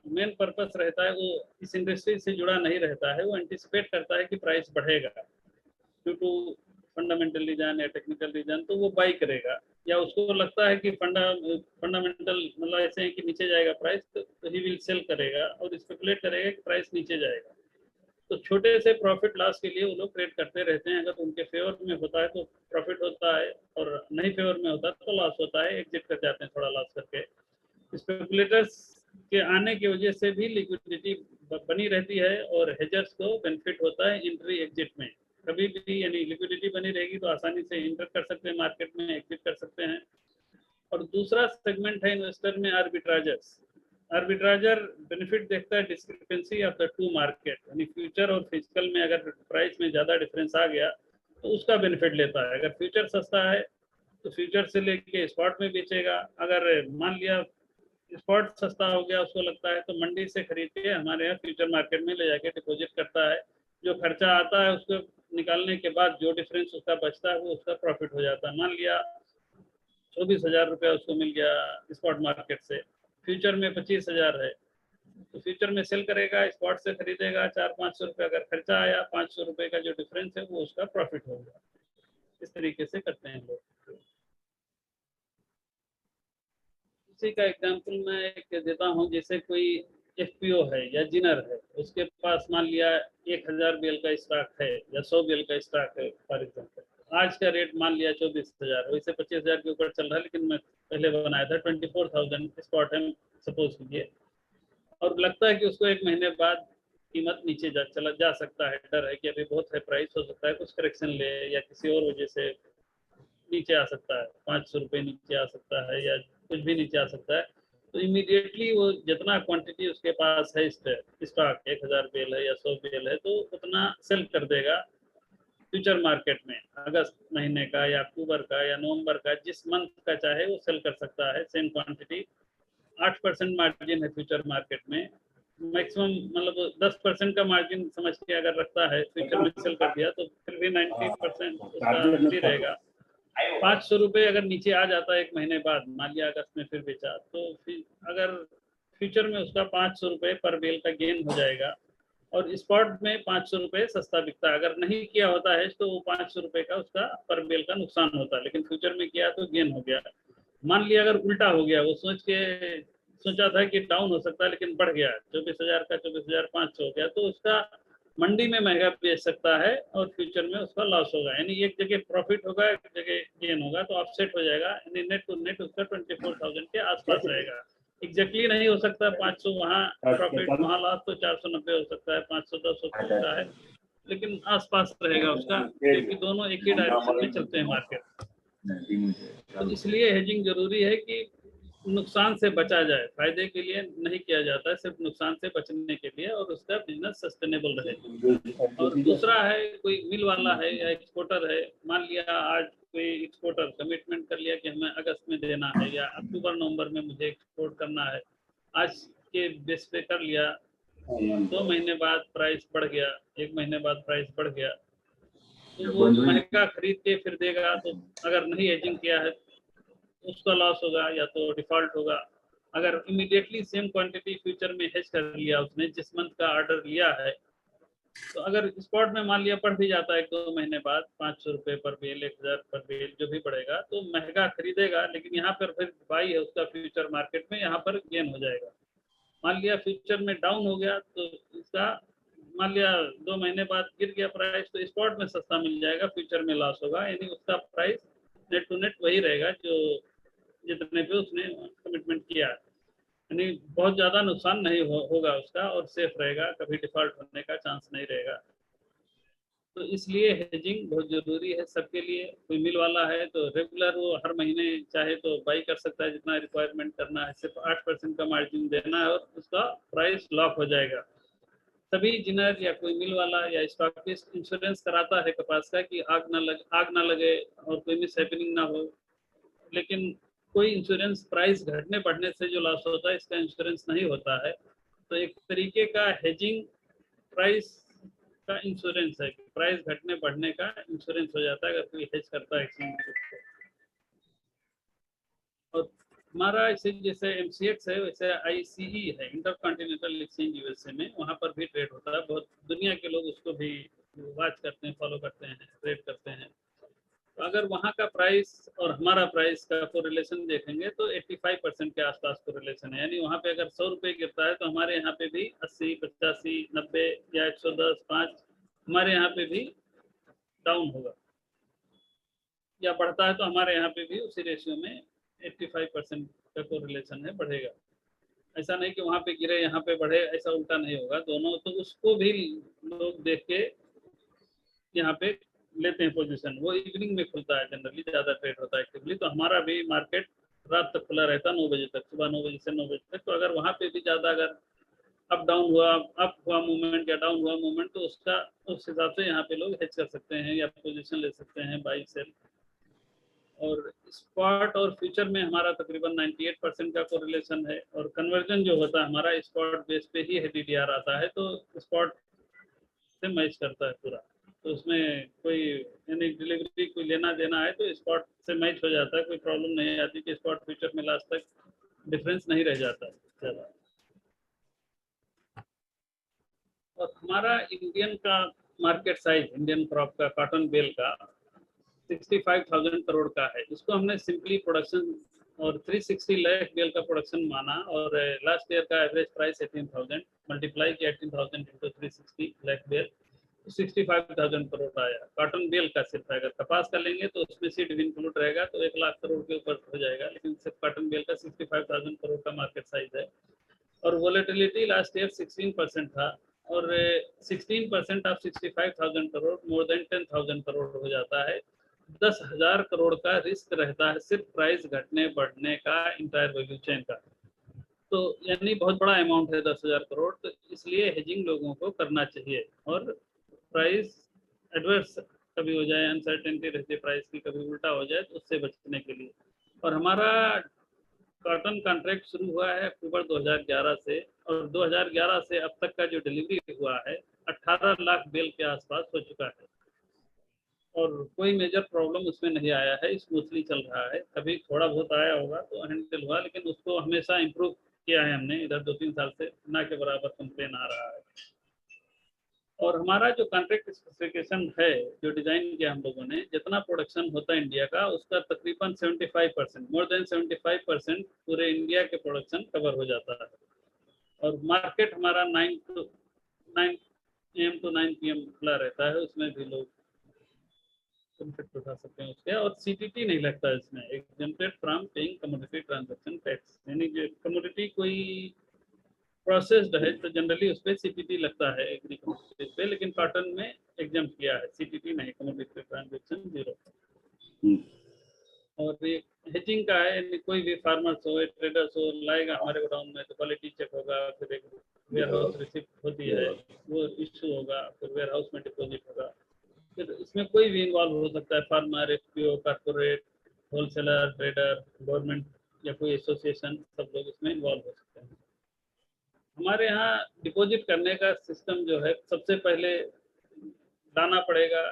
मेन पर्पस रहता है, वो इस इंडस्ट्री से जुड़ा नहीं रहता है, वो एंटिसिपेट करता है कि प्राइस बढ़ेगा ड्यू टू फंडामेंटल रीजन या टेक्निकल रीजन, तो वो बाई करेगा, या उसको लगता है कि फंडामेंटल मतलब ऐसे है कि नीचे जाएगा प्राइस, तो ही विल सेल करेगा और स्पेकुलेट करेगा कि प्राइस नीचे जाएगा। तो छोटे से प्रॉफिट लॉस के लिए वो लोग ट्रेड करते रहते हैं, अगर उनके फेवर में होता है तो प्रॉफिट होता है, और नहीं फेवर में होता तो लॉस होता है, एग्जिट कर जाते हैं थोड़ा लॉस करके। स्पेकुलेटर्स के आने की वजह से भी लिक्विडिटी बनी रहती है, और हेजर्स को बेनिफिट होता है एंट्री एग्जिट में। कभी भी यानी लिक्विडिटी बनी रहेगी तो आसानी से इंटर कर सकते हैं मार्केट में, एग्जिट कर सकते हैं। और दूसरा सेगमेंट है इन्वेस्टर में आर्बिट्राजर्स। आर्बिट्राजर बेनिफिट देखता है discrepancy of the two market, यानी फ्यूचर और फिजिकल में अगर प्राइस में ज़्यादा डिफरेंस आ गया तो उसका बेनिफिट लेता है। अगर फ्यूचर सस्ता है तो फ्यूचर से लेके स्पॉट में बेचेगा, अगर मान लिया स्पॉट सस्ता हो गया, उसको लगता है तो मंडी से खरीद के हमारे यहाँ फ्यूचर मार्केट में ले जाके डिपॉजिट करता है। जो खर्चा आता है उसको निकालने के बाद जो डिफरेंस उसका बचता है वो उसका प्रॉफिट हो जाता है। मान लिया 24,000 रुपया उसको मिल गया स्पॉट मार्केट से, फ्यूचर में 25,000 है, तो फ्यूचर में सेल करेगा, स्पॉट से खरीदेगा, 400-500 रुपये अगर खर्चा आया, 500 रुपये का जो डिफरेंस है वो उसका प्रॉफिट होगा। इस तरीके से करते हैं लोग। इसी का एग्जाम्पल मैं एक देता हूँ, जैसे कोई FPO है या जिनर है, उसके पास मान लिया 1000 BL का स्टॉक है या 100 BL का स्टॉक है फॉर एग्जाम्पल, आज का रेट मान लिया 24,000, वैसे 25,000 के ऊपर चल रहा है, लेकिन मैं पहले बनाया था 24,000 स्पॉट है सपोज कीजिए, और लगता है कि उसको 1 महीने बाद कीमत नीचे चला जा सकता है, डर है कि अभी बहुत है प्राइस, हो सकता है कुछ करेक्शन ले या किसी और वजह से नीचे आ सकता है, 500 रुपये नीचे आ सकता है या कुछ भी नीचे आ सकता है, तो इमीडिएटली वो जितना क्वांटिटी उसके पास है स्टॉक 1000 बेल है या 100 बेल है, तो उतना सेल कर देगा फ्यूचर मार्केट में। अगस्त महीने का या अक्टूबर का या नवंबर का, जिस मंथ का चाहे वो सेल कर सकता है सेम क्वांटिटी। 8% मार्जिन है फ्यूचर मार्केट में, मैक्सिमम मतलब 10% का मार्जिन समझ के अगर रखता है, फ्यूचर में सेल कर दिया तो फिर भी 90% उसका फ्री रहेगा। 500 रुपये अगर नीचे आ जाता है 1 महीने बाद, मान लिया अगस्त में फिर बेचा, तो फिर अगर फ्यूचर में उसका 500 रुपये पर बेल का गेन हो जाएगा, और स्पॉट में 500 रुपये सस्ता बिकता है। अगर नहीं किया होता है तो वो 500 रुपये का उसका पर बेल का नुकसान होता है, लेकिन फ्यूचर में किया तो गेन हो गया। मान लिया अगर उल्टा हो गया, वो सोचा था कि डाउन हो सकता है लेकिन बढ़ गया, 24,000 का 24,500 हो गया, तो उसका मंडी में महंगा बेच सकता है और फ्यूचर में उसका लॉस होगा, यानी एक जगह प्रॉफिट होगा, एक जगह गेन होगा, तो ऑफसेट हो जाएगा, यानी नेट टू नेट उसका 24,000 के आसपास रहेगा। एग्जैक्टली नहीं हो सकता 500 वहाँ प्रॉफिट वहाँ लॉस, तो 490 हो सकता है, 510 हो सकता है, लेकिन आसपास रहेगा उसका, क्योंकि दोनों एक ही डायरेक्शन में चलते हैं मार्केट। तो इसलिए हेजिंग जरूरी है कि नुकसान से बचा जाए, फायदे के लिए नहीं किया जाता है, सिर्फ नुकसान से बचने के लिए, और उसका बिजनेस सस्टेनेबल रहे। और दूसरा है, कोई मिल वाला है या एक्सपोर्टर है, मान लिया आज कोई एक्सपोर्टर कमिटमेंट कर लिया कि हमें अगस्त में देना है या अक्टूबर नवंबर में मुझे एक्सपोर्ट करना है, आज के बेस पे कर लिया, 2 महीने बाद प्राइस बढ़ गया, 1 महीने बाद प्राइस बढ़ गया, तो वो महंगा खरीद के फिर देगा, तो अगर नहीं हेजिंग किया है उसका लॉस होगा या तो डिफॉल्ट होगा। अगर इमीडिएटली सेम क्वांटिटी फ्यूचर में हेज कर लिया उसने, जिस मंथ का ऑर्डर लिया है, तो अगर स्पॉट में मान लिया बढ़ भी जाता है 1-2 महीने बाद 500 रुपये पर बेल, 1000 पर बेल, जो भी बढ़ेगा, तो महंगा खरीदेगा, लेकिन यहाँ पर फिर बाई है उसका फ्यूचर मार्केट में, यहाँ पर गेन हो जाएगा। मान लिया फ्यूचर में डाउन हो गया, तो इसका मान लिया 2 महीने बाद गिर गया प्राइस, तो स्पॉट में सस्ता मिल जाएगा, फ्यूचर में लॉस होगा, यानी उसका प्राइस नेट टू नेट वही रहेगा जो जितने पे उसने कमिटमेंट किया, यानी बहुत ज़्यादा नुकसान नहीं होगा उसका, और सेफ रहेगा, कभी डिफॉल्ट होने का चांस नहीं रहेगा। तो इसलिए हेजिंग बहुत ज़रूरी है सबके लिए। कोई मिल वाला है तो रेगुलर वो हर महीने चाहे तो बाई कर सकता है, जितना रिक्वायरमेंट करना है, सिर्फ 8% का मार्जिन देना है और उसका प्राइस लॉक हो जाएगा। सभी जिनर या कोई मिल वाला या स्टॉकिस्ट इंश्योरेंस कराता है कपास का कि आग ना लगे और कोई मिस हैपनिंग ना हो, लेकिन कोई इंश्योरेंस प्राइस घटने बढ़ने से जो लॉस होता है इसका इंश्योरेंस नहीं होता है। तो एक तरीके का हेजिंग प्राइस का इंश्योरेंस है, प्राइस घटने बढ़ने का इंश्योरेंस हो जाता है अगर कोई हेज करता है एक्सचेंज को। और हमारा इसे जैसे MCX है वैसे ICE है, इंटरकॉन्टिनेंटल एक्सचेंज यूएसए में, वहाँ पर भी ट्रेड होता है, बहुत दुनिया के लोग उसको भी वॉच करते हैं, फॉलो करते हैं, ट्रेड करते हैं। तो अगर वहाँ का प्राइस और हमारा प्राइस का कोरिलेशन देखेंगे तो 85% के आसपास कोरिलेशन है, यानी वहाँ पे अगर 100 रुपये गिरता है तो हमारे यहाँ पे भी 80, 85, 90 या 110, 5 हमारे यहाँ पे भी डाउन होगा, या बढ़ता है तो हमारे यहाँ पे भी उसी रेशियो में 85% का कोरिलेशन है, बढ़ेगा। ऐसा नहीं कि वहाँ पे गिरे यहाँ पे बढ़े, ऐसा उल्टा नहीं होगा, दोनों। तो उसको भी लोग देख के यहाँ पे लेते हैं पोजीशन। वो इवनिंग में खुलता है, जनरली ज़्यादा ट्रेड होता है एक्टिवली, तो हमारा भी मार्केट रात तक खुला रहता है 9 बजे तक, सुबह 9 बजे से 9 बजे तक। तो अगर वहाँ पे भी ज़्यादा अगर अप डाउन हुआ, अप हुआ मूवमेंट या डाउन हुआ मूवमेंट, तो उसका उस हिसाब से यहाँ पे लोग हेज कर सकते हैं या पोजीशन ले सकते हैं, बाई सेल। और स्पॉट और फ्यूचर में हमारा तकरीबन 98% का कोरिलेशन है, और कन्वर्जन जो होता है हमारा स्पॉट बेस पे ही DDR आता है, तो स्पॉट से मैच करता है पूरा। तो उसमें कोई यानी डिलीवरी कोई लेना देना है तो स्पॉट से मैच हो जाता है, कोई प्रॉब्लम नहीं आती कि स्पॉट फ्यूचर में लास्ट तक डिफरेंस नहीं रह जाता है ज़्यादा। और हमारा इंडियन का मार्केट साइज, इंडियन क्रॉप का, कॉटन बेल का 65,000 करोड़ का है। इसको हमने सिंपली प्रोडक्शन और 360 लाख बेल का प्रोडक्शन माना, और लास्ट ईयर का एवरेज प्राइस 18,000 मल्टीप्लाई किया 18,000 इंटू 360 लाख बेल, 65,000 करोड़ आया कॉटन बेल का। सिर्फ अगर कपास का लेंगे तो उसमें सीड भी इंक्लूड रहेगा तो 1 लाख करोड़ के ऊपर हो जाएगा, लेकिन सिर्फ कॉटन बेल का 65,000 करोड़ का मार्केट साइज है। और वोलेटिलिटी लास्ट ईयर 16% था, और 16% of 65,000 crore more than 10,000 crore हो जाता है। 10,000 करोड़ का रिस्क रहता है सिर्फ प्राइस घटने बढ़ने का, इंटायर वैल्यू चेन का। तो यानी बहुत बड़ा अमाउंट है 10,000 करोड़, तो इसलिए हेजिंग लोगों को करना चाहिए। और प्राइस एडवर्स कभी हो जाए, अनसर्टेनिटी रहती है प्राइस की, कभी उल्टा हो जाए, तो उससे बचने के लिए। और हमारा कॉटन कॉन्ट्रैक्ट शुरू हुआ है अक्टूबर 2011 से, और 2011 से अब तक का जो डिलीवरी हुआ है 18 लाख बेल के आसपास हो चुका है, और कोई मेजर प्रॉब्लम उसमें नहीं आया है, स्मूथली चल रहा है। कभी थोड़ा बहुत आया होगा तो हैंडल हुआ, लेकिन उसको हमेशा इम्प्रूव किया है हमने इधर 2-3 साल से, ना के बराबर कंप्लेन आ रहा है। और हमारा जो कॉन्ट्रैक्ट स्पेसिफिकेशन है, जो डिजाइन किया हम लोगों ने, जितना प्रोडक्शन होता है इंडिया का उसका तकरीबन 75%, मोर देन 75% पूरे इंडिया के प्रोडक्शन कवर हो जाता है। और मार्केट हमारा 9 AM to 9 PM खुला रहता है, उसमें भी लोग बेनिफिट उठा सकते हैं उसके। और CTT नहीं लगता इसमें, exempted from paying commodity transaction tax, यानी जो कमोडिटी कोई प्रोसेस्ड है तो जनरली उस पर CTT लगता है एग्री कमोडिटी पे, लेकिन कॉटन में एग्जाम किया है, CTT नहीं, कमोडिटी ट्रांजैक्शन 0। और ये हेजिंग का है, यानी कोई भी फार्मर्स हो, ट्रेडर्स हो, लाएगा हमारे गोडाउन में तो क्वालिटी चेक होगा, फिर एक वेयर हाउस रिसिप्ट होती है वो इशू होगा, फिर वेयर हाउस में डिपॉजिट होगा। फिर इसमें कोई भी इन्वॉल्व हो सकता है, farmer, FPO, corporate, wholesaler, trader, government या कोई एसोसिएशन, सब लोग इसमें इन्वॉल्व हो सकते हैं। हमारे यहाँ डिपॉजिट करने का सिस्टम जो है, सबसे पहले लाना पड़ेगा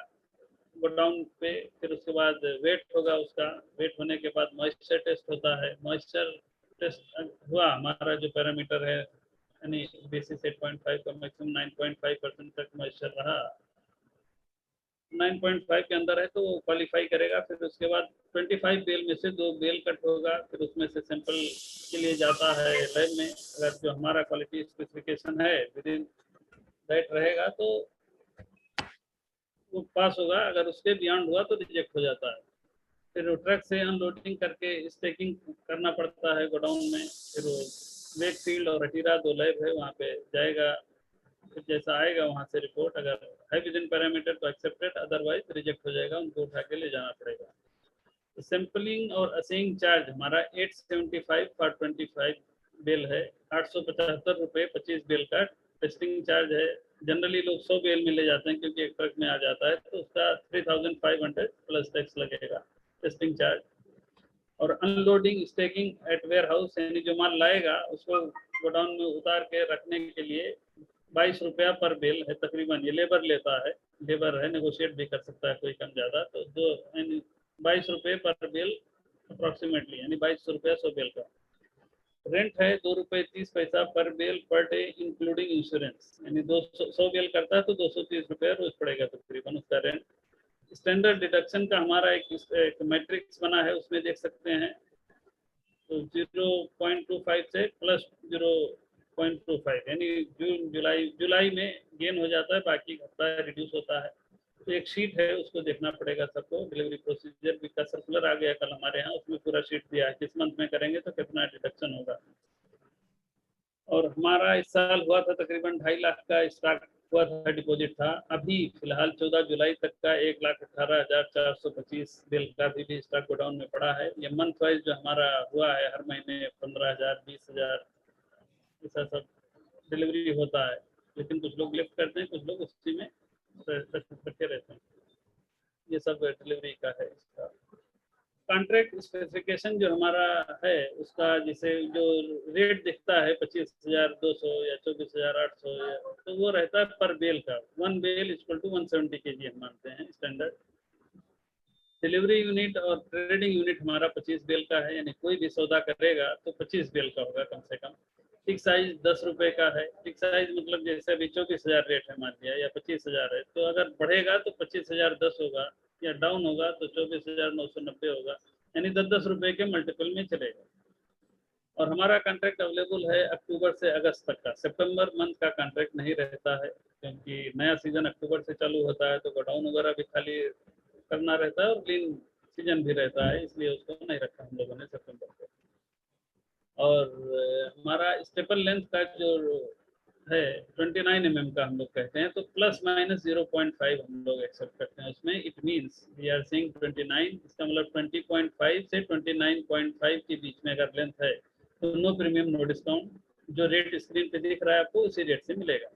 गोडाउन पे, फिर उसके बाद वेट होगा उसका, वेट होने के बाद मॉइस्चर टेस्ट होता है। मॉइस्चर टेस्ट हुआ, हमारा जो पैरामीटर है यानी बेसिस 8.5 का मैक्सिमम 9.5% तक मॉइस्चर रहा, 9.5 के अंदर है तो वो क्वालिफाई करेगा। फिर उसके बाद 25 बेल में से 2 बेल कट होगा, फिर उसमें से सैंपल के लिए जाता है लैब में। अगर जो हमारा क्वालिटी स्पेसिफिकेशन है विद इन दैट रहेगा तो वो पास होगा, अगर उसके बियॉन्ड हुआ तो रिजेक्ट हो जाता है। फिर वो ट्रक से अनलोडिंग करके स्टेकिंग करना पड़ता है गोडाउन में। फिर वो वेकफील्ड और रटीरा 2 लैब है, वहाँ पे जाएगा। फिर जैसा आएगा वहाँ से रिपोर्ट, अगर है विद इन पैरामीटर तो एक्सेप्टेड, अदरवाइज रिजेक्ट हो जाएगा, उनको उठा के ले जाना पड़ेगा। तो सैम्पलिंग और असेइंग चार्ज हमारा 875 फॉर 25 बेल है, 875 रुपये 25 बेल का टेस्टिंग चार्ज है। जनरली लोग 100 बेल में ले जाते हैं क्योंकि एक ट्रक में आ जाता है, तो उसका 3500 प्लस टैक्स लगेगा टेस्टिंग चार्ज। और unloading stacking at warehouse, यानी जो माल लाएगा उसको गोडाउन में उतार के रखने के लिए 22 रुपया पर बेल है तकरीबन। ये लेबर लेता है, लेबर है, नेगोशिएट भी कर सकता है कोई कम ज़्यादा। तो जो 22 रुपये पर बेल अप्रॉक्सीमेटली, यानी 2200 रुपया 100 बेल का। रेंट है 2 रुपये 30 पैसा पर bell per day including insurance, यानी 100 बेल करता है तो 230 रुपया रोज पड़ेगा तकरीबन उसका रेंट। स्टैंडर्ड डिडक्शन का हमारा एक मैट्रिक्स बना है, उसमें देख सकते हैं। तो 0.25 से प्लस 0.25, यानी जून जुलाई में गेन हो जाता है, बाकी घटता है, रिड्यूस होता है। तो एक शीट है, उसको देखना पड़ेगा सबको। डिलीवरी प्रोसीजर का सर्कुलर आ गया कल हमारे यहाँ, उसमें पूरा शीट दिया है किस मंथ में करेंगे तो कितना डिडक्शन होगा। और हमारा इस साल हुआ था तकरीबन 2.5 लाख का स्टॉक हुआ था, डिपॉजिट था। अभी फिलहाल 14 जुलाई तक का 1,18,425 बेल का भी स्टॉक गोडाउन में पड़ा है। ये मंथ वाइज जो हमारा हुआ है, हर महीने 15,000 20,000 ऐसा सब डिलीवरी होता है, लेकिन कुछ लोग लिफ्ट करते हैं, कुछ लोग उसी में रखे रहते हैं। ये सब डिलीवरी का है। इसका कॉन्ट्रैक्ट स्पेसिफिकेशन जो हमारा है उसका, जैसे जो रेट दिखता है 25,200 या 24,800, तो वो रहता है पर बेल का। 1 बेल इक्वल टू 170 kg हम मानते हैं स्टैंडर्ड। डिलीवरी यूनिट और ट्रेडिंग यूनिट हमारा 25 बेल का है, यानी कोई भी सौदा करेगा तो 25 बेल का होगा कम से कम। टिक साइज 10 रुपये का है। टिक साइज मतलब जैसे अभी 24,000 रेट है मान लिया, या 25,000 है, तो अगर बढ़ेगा तो 25,010 होगा, या डाउन होगा तो 24,990 होगा, यानी 10-10 रुपये के मल्टीपल में चलेगा। और हमारा कॉन्ट्रैक्ट अवेलेबल है अक्टूबर से अगस्त तक का। सितंबर मंथ का कॉन्ट्रैक्ट नहीं रहता है, क्योंकि नया सीजन अक्टूबर से चालू होता है, तो गोडाउन वगैरह भी खाली करना रहता है और क्लीन सीजन भी रहता है, इसलिए उसको नहीं रखा हम लोगों ने सितंबर से। और हमारा स्टेपल लेंथ का जो है 29 mm का हम लोग कहते हैं, तो प्लस माइनस 0.5 हम लोग एक्सेप्ट करते हैं उसमें। It means we are saying 29, इसका मतलब 20.5 से 29.5 के बीच में अगर लेंथ है तो नो प्रीमियम नो डिस्काउंट। जो रेट स्क्रीन पे दिख रहा है आपको उसी रेट से मिलेगा।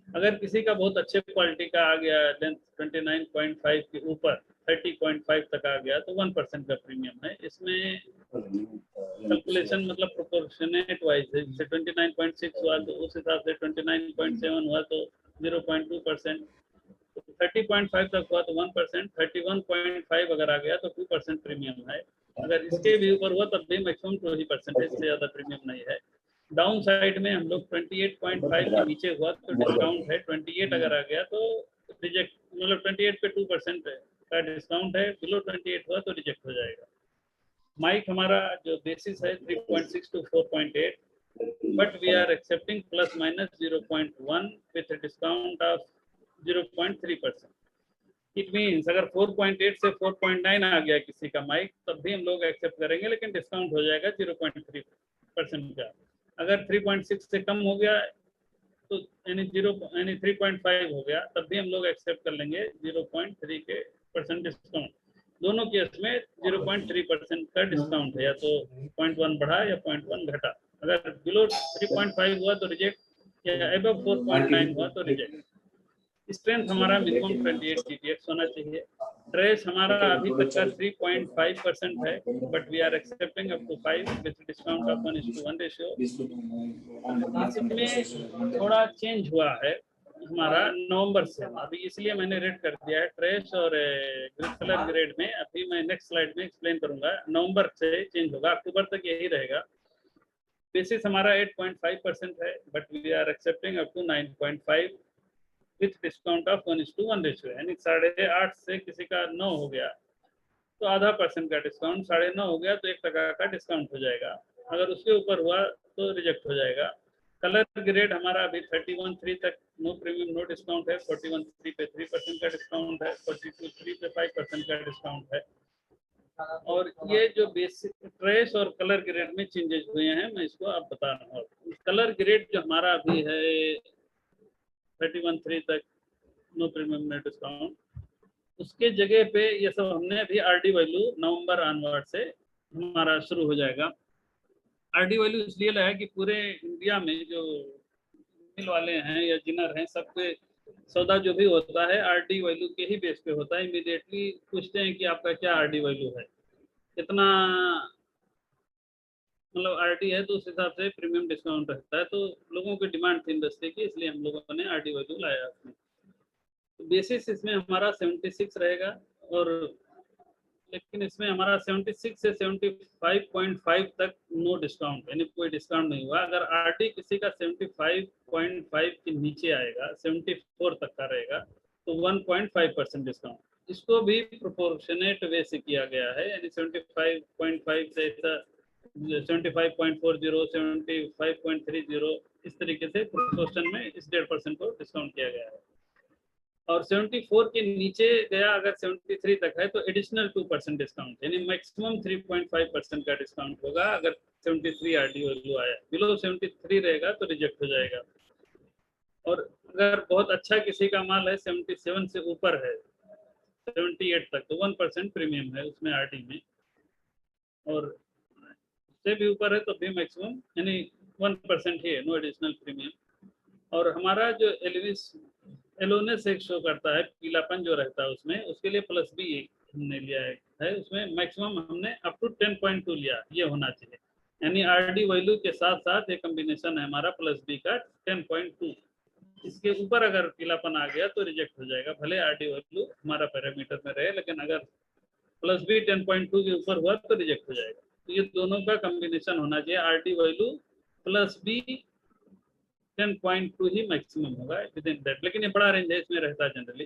अगर किसी का बहुत अच्छे क्वालिटी का आ गया लेंथ 29.5 के ऊपर 30.5 तक आ गया तो 1% का प्रीमियम है। इसमें कैलकुलेशन मतलब प्रोपोर्शनेट वाइज है। जैसे 29.6 हुआ तो उस हिसाब से 29.7 हुआ तो 0.2%, 30.5 तक हुआ तो 1%, 31.5 अगर आ गया तो 2% प्रीमियम है। अगर इसके भी ऊपर हुआ तब भी मैक्सिमम 2% है, इससे ज़्यादा प्रीमियम नहीं है। डाउन साइड में हम लोग 28.5 के नीचे हुआ तो डिस्काउंट है। 28 अगर आ गया तो रिजेक्ट, मतलब 28 पे 2% का डिस्काउंट है, बिलो 28 हुआ तो रिजेक्ट हो जाएगा। माइक हमारा जो बेसिस है 3.6 to 4.8, but we are accepting plus minus 0.1 with discount of 0.3%। It means अगर 4.8 से 4.9 आ गया किसी का माइक तब भी हम लोग एक्सेप्ट करेंगे, लेकिन डिस्काउंट हो जाएगा 0.3% का। अगर 3.6 से कम हो गया तो यानी 3.5 हो गया तब भी हम लोग एक्सेप्ट कर लेंगे 0.3 के % डिस्काउंट। दोनों केस में 0.3% का डिस्काउंट है, या तो 0.1 बढ़ा या 0.1 घटा। अगर बिलो 3.5 हुआ तो रिजेक्ट, या अबव 4.9 हुआ तो रिजेक्ट। स्ट्रेंथ हमारा मिनिमम 28 GTX होना चाहिए। ट्रेस हमारा अभी तक का 3.5% है, but we are accepting up to 5 with discount of 1:1 ratio. इसमें थोड़ा चेंज हुआ है हमारा नवंबर से, अभी इसलिए मैंने रेट कर दिया है ट्रेस और कलर ग्रेड में। अभी मैं नेक्स्ट स्लाइड में एक्सप्लेन करूंगा, नवंबर से चेंज होगा, अक्टूबर तक यही रहेगा। बेसिस हमारा 8.5% है, but we are accepting up to 9.5 with discount of 1:1 ratio, यानी 8.5 से किसी का 9 हो गया तो आधा % का डिस्काउंट, 9.5 हो गया तो 1% का डिस्काउंट हो जाएगा। अगर उसके ऊपर हुआ तो रिजेक्ट हो जाएगा। कलर ग्रेड हमारा अभी 31.3 तक नो प्रीमियम नो डिस्काउंट है, 41.3 पे 3% का डिस्काउंट है, 42.3 पे 5% का डिस्काउंट है। और ये जो बेसिक ट्रेस और कलर ग्रेड में चेंजेस हुए हैं मैं इसको आप बता रहा हूँ। कलर ग्रेड जो हमारा अभी है 31.3 तक नो प्रीमियम नो डिस्काउंट, उसके जगह पे ये सब हमने अभी आरडी वैल्यू नवंबर ऑनवर्ड से हमारा शुरू हो जाएगा। आरडी वैल्यू इसलिए लाया कि पूरे इंडिया में जो मिल वाले हैं या जिनर हैं सबके सौदा जो भी होता है आरडी वैल्यू के ही बेस पे होता है। इमीडिएटली पूछते हैं कि आपका क्या आरडी वैल्यू है, कितना मतलब आरडी है, तो उस हिसाब से प्रीमियम डिस्काउंट रहता है। तो लोगों की डिमांड थी इंडस्ट्री की, इसलिए हम लोगों ने आरडी वैल्यू लाया उसमें। तो बेसिस इसमें हमारा 76 रहेगा, और लेकिन इसमें हमारा 76 से 75.5 तक नो डिस्काउंट, यानी कोई डिस्काउंट नहीं हुआ। अगर आरडी किसी का 75.5 के नीचे आएगा, 74 तक का रहेगा, तो 1.5% डिस्काउंट। इसको भी प्रोपोर्शनेट वे से किया गया है, यानी 75.5 से 75.40, 75.30 इस तरीके से प्रोपोर्शन में इस 1.5% को डिस्काउंट किया गया है। और 74 के नीचे गया अगर 73 तक है तो एडिशनल 2% डिस्काउंट, यानी मैक्सिमम 3.5% का डिस्काउंट होगा अगर 73 आरडी वैल्यू आया। बिलो 73 रहेगा तो रिजेक्ट हो जाएगा। और अगर बहुत अच्छा किसी का माल है 77 से ऊपर है 78 तक, तो 1% प्रीमियम है उसमें आरडी में, और उससे भी ऊपर है तो भी मैक्सिमम यानी 1% ही है, नो एडिशनल प्रीमियम। और हमारा जो एलोनेस एक शो करता है, पीलापन जो रहता है उसमें, उसके लिए प्लस बी हमने लिया है। उसमें मैक्सिमम हमने अप टू 10.2 लिया, ये होना चाहिए। यानी आरडी वैल्यू के साथ साथ एक कॉम्बिनेशन है हमारा प्लस बी का 10.2। इसके ऊपर अगर पीलापन आ गया तो रिजेक्ट हो जाएगा, भले आरडी वैल्यू हमारा पैरामीटर में रहे, लेकिन अगर प्लस बी 10.2 के ऊपर हुआ तो रिजेक्ट हो जाएगा। तो ये दोनों का कॉम्बिनेशन होना चाहिए, आरडी वैल्यू प्लस बी 10.2 ही मैक्सिमम होगा विद इन दैट, लेकिन ये बड़ा रेंज है, इसमें रहता है जनरली।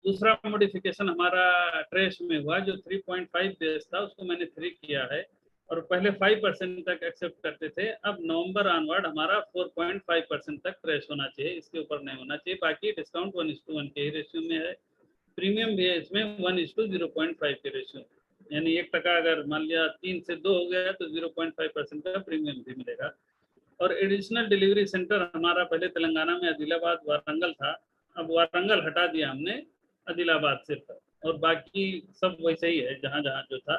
दूसरा मॉडिफिकेशन हमारा ट्रेस में हुआ, जो 3.5 बेस था उसको मैंने 3 किया है, और पहले 5% तक एक्सेप्ट करते थे। अब नवंबर ऑनवर्ड हमारा 4.5% तक ट्रेस होना चाहिए, इसके ऊपर नहीं होना चाहिए। बाकी डिस्काउंट 1:1 के ही रेशियो में है, प्रीमियम भी है इसमें 1:0.5 के रेशियो, यानी 1% अगर मान लिया 3 से 2 हो गया तो 0.5% का प्रीमियम भी मिलेगा। और एडिशनल डिलीवरी सेंटर हमारा पहले तेलंगाना में आदिलाबाद वारंगल था, अब वारंगल हटा दिया हमने, आदिलाबाद सिर्फ, और बाकी सब वैसे ही है जहाँ जहाँ जो था।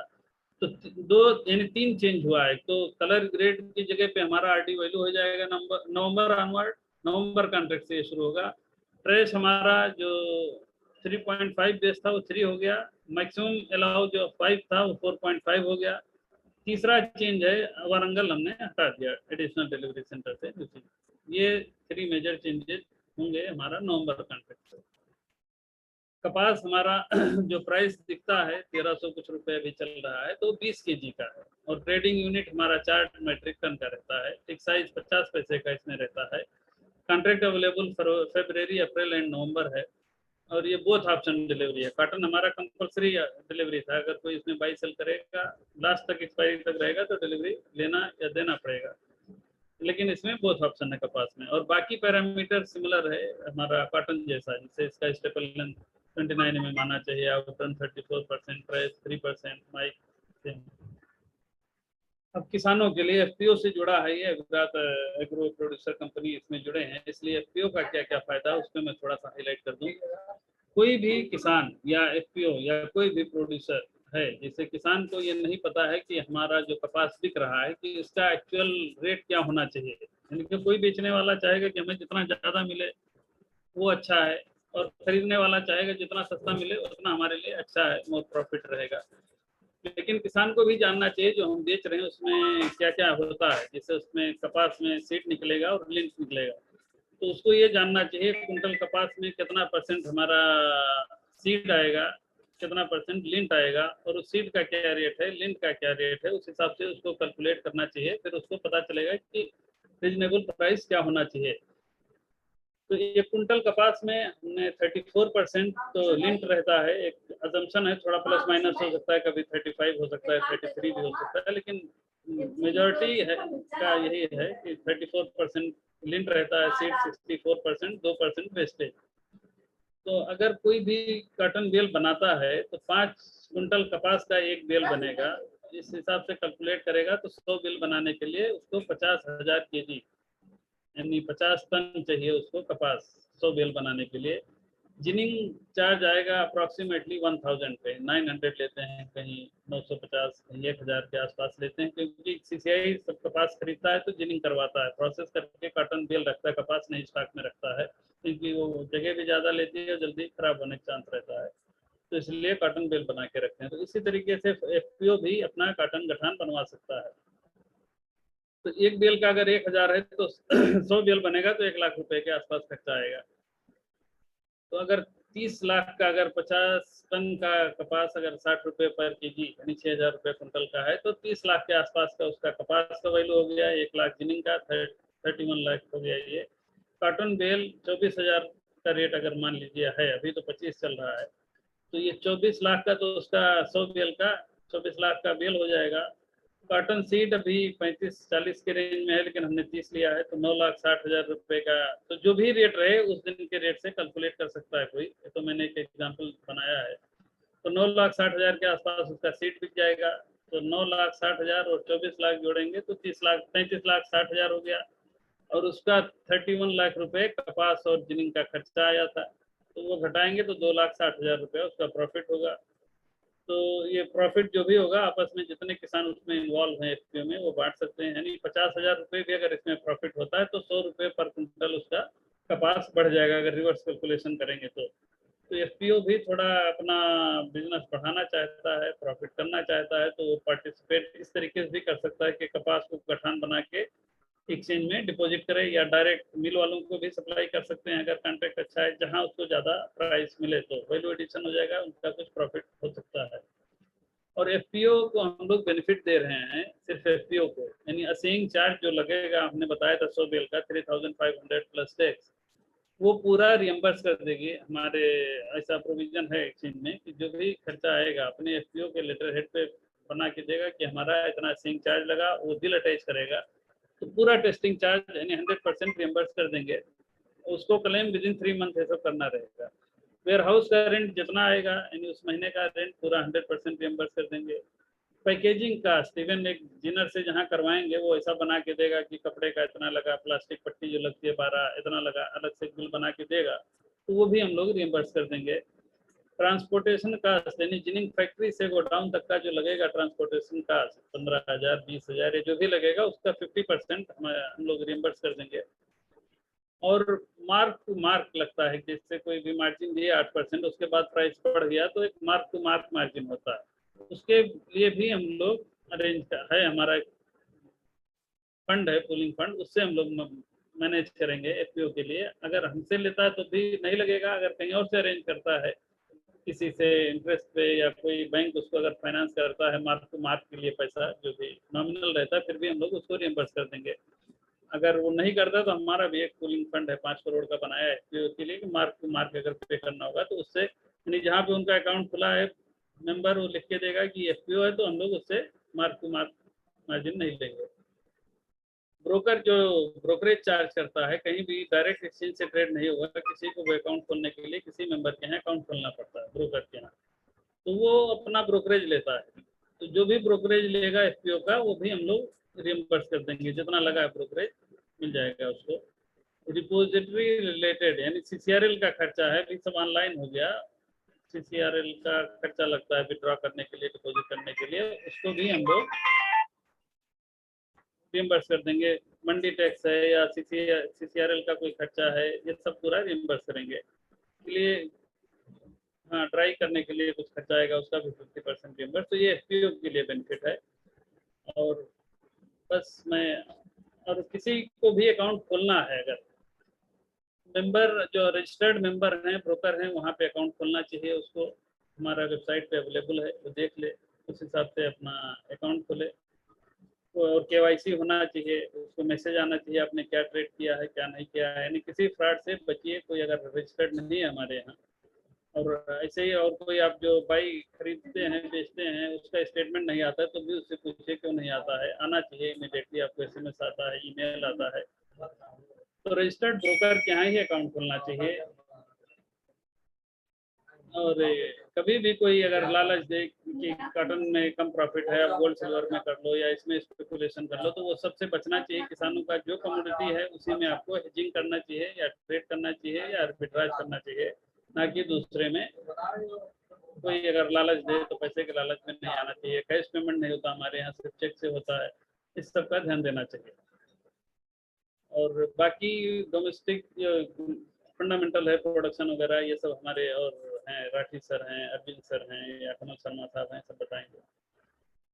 तो 2 यानी 3 चेंज हुआ है। तो कलर ग्रेड की जगह पे हमारा आरडी वैल्यू हो जाएगा नवंबर ऑनवर्ड, नवंबर कॉन्ट्रैक्ट से ये शुरू होगा। ट्रेस हमारा जो 3.5 बेस था वो 3 हो गया, मैक्सिमम अलाउ जो 5 था वो 4.5 हो गया। तीसरा चेंज है वारंगल हमने हटा दिया एडिशनल डिलीवरी सेंटर से। ये 3 मेजर चेंजेस होंगे हमारा नवंबर कॉन्ट्रैक्ट से। कपास हमारा जो प्राइस दिखता है 1300 कुछ रुपए अभी चल रहा है, तो 20 kg का है, और ट्रेडिंग यूनिट हमारा 4 मेट्रिक टन का रहता है। टिक साइज 50 पैसे का इसमें रहता है। Contract available February, April and November है, और ये बोथ ऑप्शन डिलीवरी है। कॉटन हमारा कंपलसरी डिलीवरी था, अगर कोई इसमें बाई सेल करेगा लास्ट तक एक्सपायरी तक रहेगा तो डिलीवरी लेना या देना पड़ेगा, लेकिन इसमें बोथ ऑप्शन है कपास में। और बाकी पैरामीटर सिमिलर है हमारा कॉटन जैसा, जिससे इसका स्टेपल लेंथ 29 mm माना चाहिए, आउटरन 34%, प्राइस 3%, माइक सेम। अब किसानों के लिए एफपीओ से जुड़ा है, ये गुजरात एग्रो प्रोड्यूसर कंपनी इसमें जुड़े हैं, इसलिए एफपीओ का क्या क्या फायदा है उसमें मैं थोड़ा सा हाईलाइट कर दूं। कोई भी किसान या एफपीओ या कोई भी प्रोड्यूसर है, जिससे किसान को ये नहीं पता है कि हमारा जो कपास बिक रहा है कि इसका एक्चुअल रेट क्या होना चाहिए, यानी कि कोई बेचने वाला चाहेगा कि हमें जितना ज़्यादा मिले वो अच्छा है, और खरीदने वाला चाहेगा जितना सस्ता मिले उतना हमारे लिए अच्छा है, मोर प्रॉफिट रहेगा। लेकिन किसान को भी जानना चाहिए जो हम बेच रहे हैं उसमें क्या क्या होता है, जैसे उसमें कपास में सीड निकलेगा और लिंट निकलेगा, तो उसको ये जानना चाहिए कुंटल कपास में कितना परसेंट हमारा सीड आएगा, कितना परसेंट लिंट आएगा, और उस सीड का क्या रेट है, लिंट का क्या रेट है, उस हिसाब से उसको कैलकुलेट करना चाहिए। फिर उसको पता चलेगा कि रीजनेबल प्राइस क्या होना चाहिए। तो एक कुंटल कपास में हमने 34% तो लिंट रहता है, एक अजम्पशन है, थोड़ा प्लस माइनस हो सकता है, कभी 35 हो सकता है, 33 भी हो सकता है, लेकिन मेजॉरिटी है का यही है कि 34% लिंट रहता है सीड, 64%, 2% वेस्टेज। तो अगर कोई भी कॉटन बेल बनाता है तो 5 कुंटल कपास का एक बेल बनेगा, इस हिसाब से कैलकुलेट करेगा तो 100 बेल बनाने के लिए उसको 50,000 केजी यानी 50 टन चाहिए उसको कपास 100 बेल बनाने के लिए। जिनिंग चार्ज आएगा अप्रॉक्सीमेटली 1000 पे, 900 लेते हैं, कहीं 950, कहीं 1000 के आसपास लेते हैं, क्योंकि सीसीआई सब कपास खरीदता है तो जिनिंग करवाता है, प्रोसेस करके कॉटन बेल रखता है, कपास नहीं स्टॉक में रखता है, क्योंकि वो जगह भी ज़्यादा लेती है, जल्दी खराब होने का चांस रहता है, तो इसलिए कॉटन बेल बना के रखते हैं। तो इसी तरीके से एफपीओ भी अपना कॉटन गठान बनवा सकता है। तो एक बेल का अगर 1000 है तो 100 बेल बनेगा तो 1,00,000 रुपए के आसपास खर्चा आएगा। तो अगर 30 लाख का, अगर 50 टन का कपास अगर 60 रुपए पर केजी यानी 6,000 रुपये कुंटल का है, तो 30 लाख के आसपास का उसका कपास का वैल्यू हो गया, 1,00,000 जिनिंग का, 31 लाख हो गया ये। कॉटन बेल 24,000 का रेट अगर मान लीजिए है, अभी तो 25 चल रहा है, तो ये 24 लाख का, तो उसका 100 बेल का 24 लाख का बेल हो जाएगा। कॉटन सीड अभी 35-40 के रेंज में है, लेकिन हमने 30 लिया है, तो 9,60,000 रुपए का, तो जो भी रेट रहे उस दिन के रेट से कैलकुलेट कर सकता है कोई, तो मैंने एक एग्जांपल बनाया है। तो 9,60,000 के आसपास उसका सीड बिक जाएगा, तो 9,60,000 और 24 लाख जोड़ेंगे तो 35,60,000 हो गया, और उसका 31 लाख रुपए कपास और जिनिंग का खर्चा आया था, तो वो घटाएंगे तो 2,60,000 रुपये उसका प्रॉफिट होगा। तो ये प्रॉफिट जो भी होगा आपस में जितने किसान उसमें इन्वॉल्व हैं एफपीओ में वो बांट सकते हैं, यानी 50,000 रुपये भी अगर इसमें प्रॉफिट होता है तो 100 रुपये पर कुंटल उसका कपास बढ़ जाएगा अगर रिवर्स कैलकुलेशन करेंगे तो एफपीओ भी थोड़ा अपना बिजनेस बढ़ाना चाहता है, प्रॉफिट करना चाहता है, तो वो पार्टिसिपेट इस तरीके से भी कर सकता है कि कपास को गठान बना के एक्सचेंज में डिपॉजिट करें, या डायरेक्ट मिल वालों को भी सप्लाई कर सकते हैं अगर कॉन्ट्रैक्ट अच्छा है, जहां उसको ज़्यादा प्राइस मिले तो वैल्यू एडिशन हो जाएगा, उनका कुछ प्रॉफिट हो सकता है। और एफपीओ को हम लोग बेनिफिट दे रहे हैं, सिर्फ एफपीओ को, यानी असेइंग चार्ज जो लगेगा, हमने बताया था 100 बेल का 3,500 प्लस टैक्स, वो पूरा रियम्बर्स कर देगी हमारे। ऐसा प्रोविजन है एक्सचेंज में कि जो भी खर्चा आएगा अपने एफपीओ के लेटर हेड पे बना के देगा कि हमारा इतना असेइंग चार्ज लगा, वो बिल अटैच करेगा, तो पूरा टेस्टिंग चार्ज यानी 100% रियम्बर्स कर देंगे। उसको क्लेम विद इन 3 मंथ ऐसा करना रहेगा। वेयर हाउस का रेंट जितना आएगा यानी उस महीने का रेंट पूरा 100% रियम्बर्स कर देंगे। पैकेजिंग कास्ट इवन एक जिनर से जहाँ करवाएंगे वो ऐसा बना के देगा कि कपड़े का इतना लगा, प्लास्टिक पट्टी जो लगती है 12 इतना लगा, अलग से बिल बना के देगा, तो वो भी हम लोग रियम्बर्स कर देंगे। ट्रांसपोर्टेशन कास्ट यानी जिनिंग फैक्ट्री से गोडाउन तक का जो लगेगा ट्रांसपोर्टेशन कास्ट 15,000 20,000 ये जो भी लगेगा उसका 50% हम लोग रियम्बर्स कर देंगे। और मार्क टू मार्क लगता है, जैसे कोई भी मार्जिन दिए 8%, उसके बाद प्राइस बढ़ गया तो एक मार्क टू मार्क मार्जिन होता है, उसके लिए भी हम लोग अरेंज है, हमारा एक फंड है पूलिंग फंड, उससे हम लोग मैनेज करेंगे एफपीओ के लिए। अगर हमसे लेता है तो भी नहीं लगेगा, अगर कहीं और से अरेंज करता है किसी से इंटरेस्ट पे, या कोई बैंक उसको अगर फाइनेंस करता है मार्क टू मार्क के लिए पैसा जो भी नॉमिनल रहता है, फिर भी हम लोग उसको रियम्बर्स कर देंगे। अगर वो नहीं करता तो हमारा भी एक पूलिंग फंड है 5 करोड़ का बनाया है एफपीओ के लिए कि मार्क टू मार्क अगर पे करना होगा तो उससे, यानी जहाँ पे उनका अकाउंट खुला है मेंबर वो लिख के देगा कि एफपीओ है, तो हम लोग उससे मार्क टू मार्क मार्जिन नहीं लेंगे। ब्रोकर जो ब्रोकरेज चार्ज करता है, कहीं भी डायरेक्ट एक्सचेंज से ट्रेड नहीं होगा, किसी को वो अकाउंट खोलने के लिए किसी मेंबर के यहाँ अकाउंट खोलना पड़ता है ब्रोकर के यहाँ, तो वो अपना ब्रोकरेज लेता है, तो जो भी ब्रोकरेज लेगा एफपीओ का वो भी हम लोग रियम्बर्स कर देंगे, जितना लगा है ब्रोकरेज मिल जाएगा उसको। रिपोजिटरी रिलेटेड यानी सीसीआरएल का खर्चा है, भी सब ऑनलाइन हो गया, सीसीआरएल का खर्चा लगता है विड्रॉ करने के लिए, डिपॉजिट करने के लिए, उसको भी हम लोग रियम्बर्स कर देंगे। मंडी टैक्स है या सीसीआरएल का कोई खर्चा है, ये सब पूरा रियम्बर्स करेंगे। के लिए, हाँ ड्राई करने के लिए कुछ खर्चा आएगा, उसका भी 50% रिएम्बर्स। तो ये एफपीओ के लिए बेनिफिट है। और बस मैं, और किसी को भी अकाउंट खोलना है, अगर मेंबर जो रजिस्टर्ड मेंबर हैं, ब्रोकर हैं, वहाँ पे अकाउंट खोलना चाहिए उसको। हमारा वेबसाइट पे अवेलेबल है, तो देख ले, उस हिसाब से अपना अकाउंट खोले। और केवाईसी होना चाहिए, उसको मैसेज आना चाहिए आपने क्या ट्रेड किया है क्या नहीं किया है, यानी किसी फ्रॉड से बचिए। कोई अगर रजिस्टर्ड नहीं है हमारे यहाँ, और ऐसे ही और कोई आप जो बाई खरीदते हैं बेचते हैं उसका स्टेटमेंट नहीं आता है, तो भी उससे पूछिए क्यों नहीं आता है। आना चाहिए इमीडिएटली, आपको एसएमएस आता है, ईमेल आता है। तो रजिस्टर्ड ब्रोकर के यहाँ ही अकाउंट खोलना चाहिए। और कभी भी कोई अगर लालच दे कि कॉटन में कम प्रॉफिट है, आप गोल्ड सिल्वर में कर लो या इसमें स्पेकुलेशन कर लो, तो वो सबसे बचना चाहिए। किसानों का जो कमोडिटी है उसी में आपको हेजिंग करना चाहिए, या ट्रेड करना चाहिए, या आर्बिट्राज करना चाहिए, ना कि दूसरे में। कोई अगर लालच दे तो पैसे के लालच में नहीं आना चाहिए। कैश पेमेंट नहीं होता हमारे यहाँ, सिर्फ चेक से होता है। इस सब का ध्यान देना चाहिए। और बाकी डोमेस्टिक फंडामेंटल है, प्रोडक्शन वगैरह, ये सब हमारे और हैं, राठी सर हैं, अरविंद सर हैं, या कमल शर्मा साहब हैं, सब बताएंगे।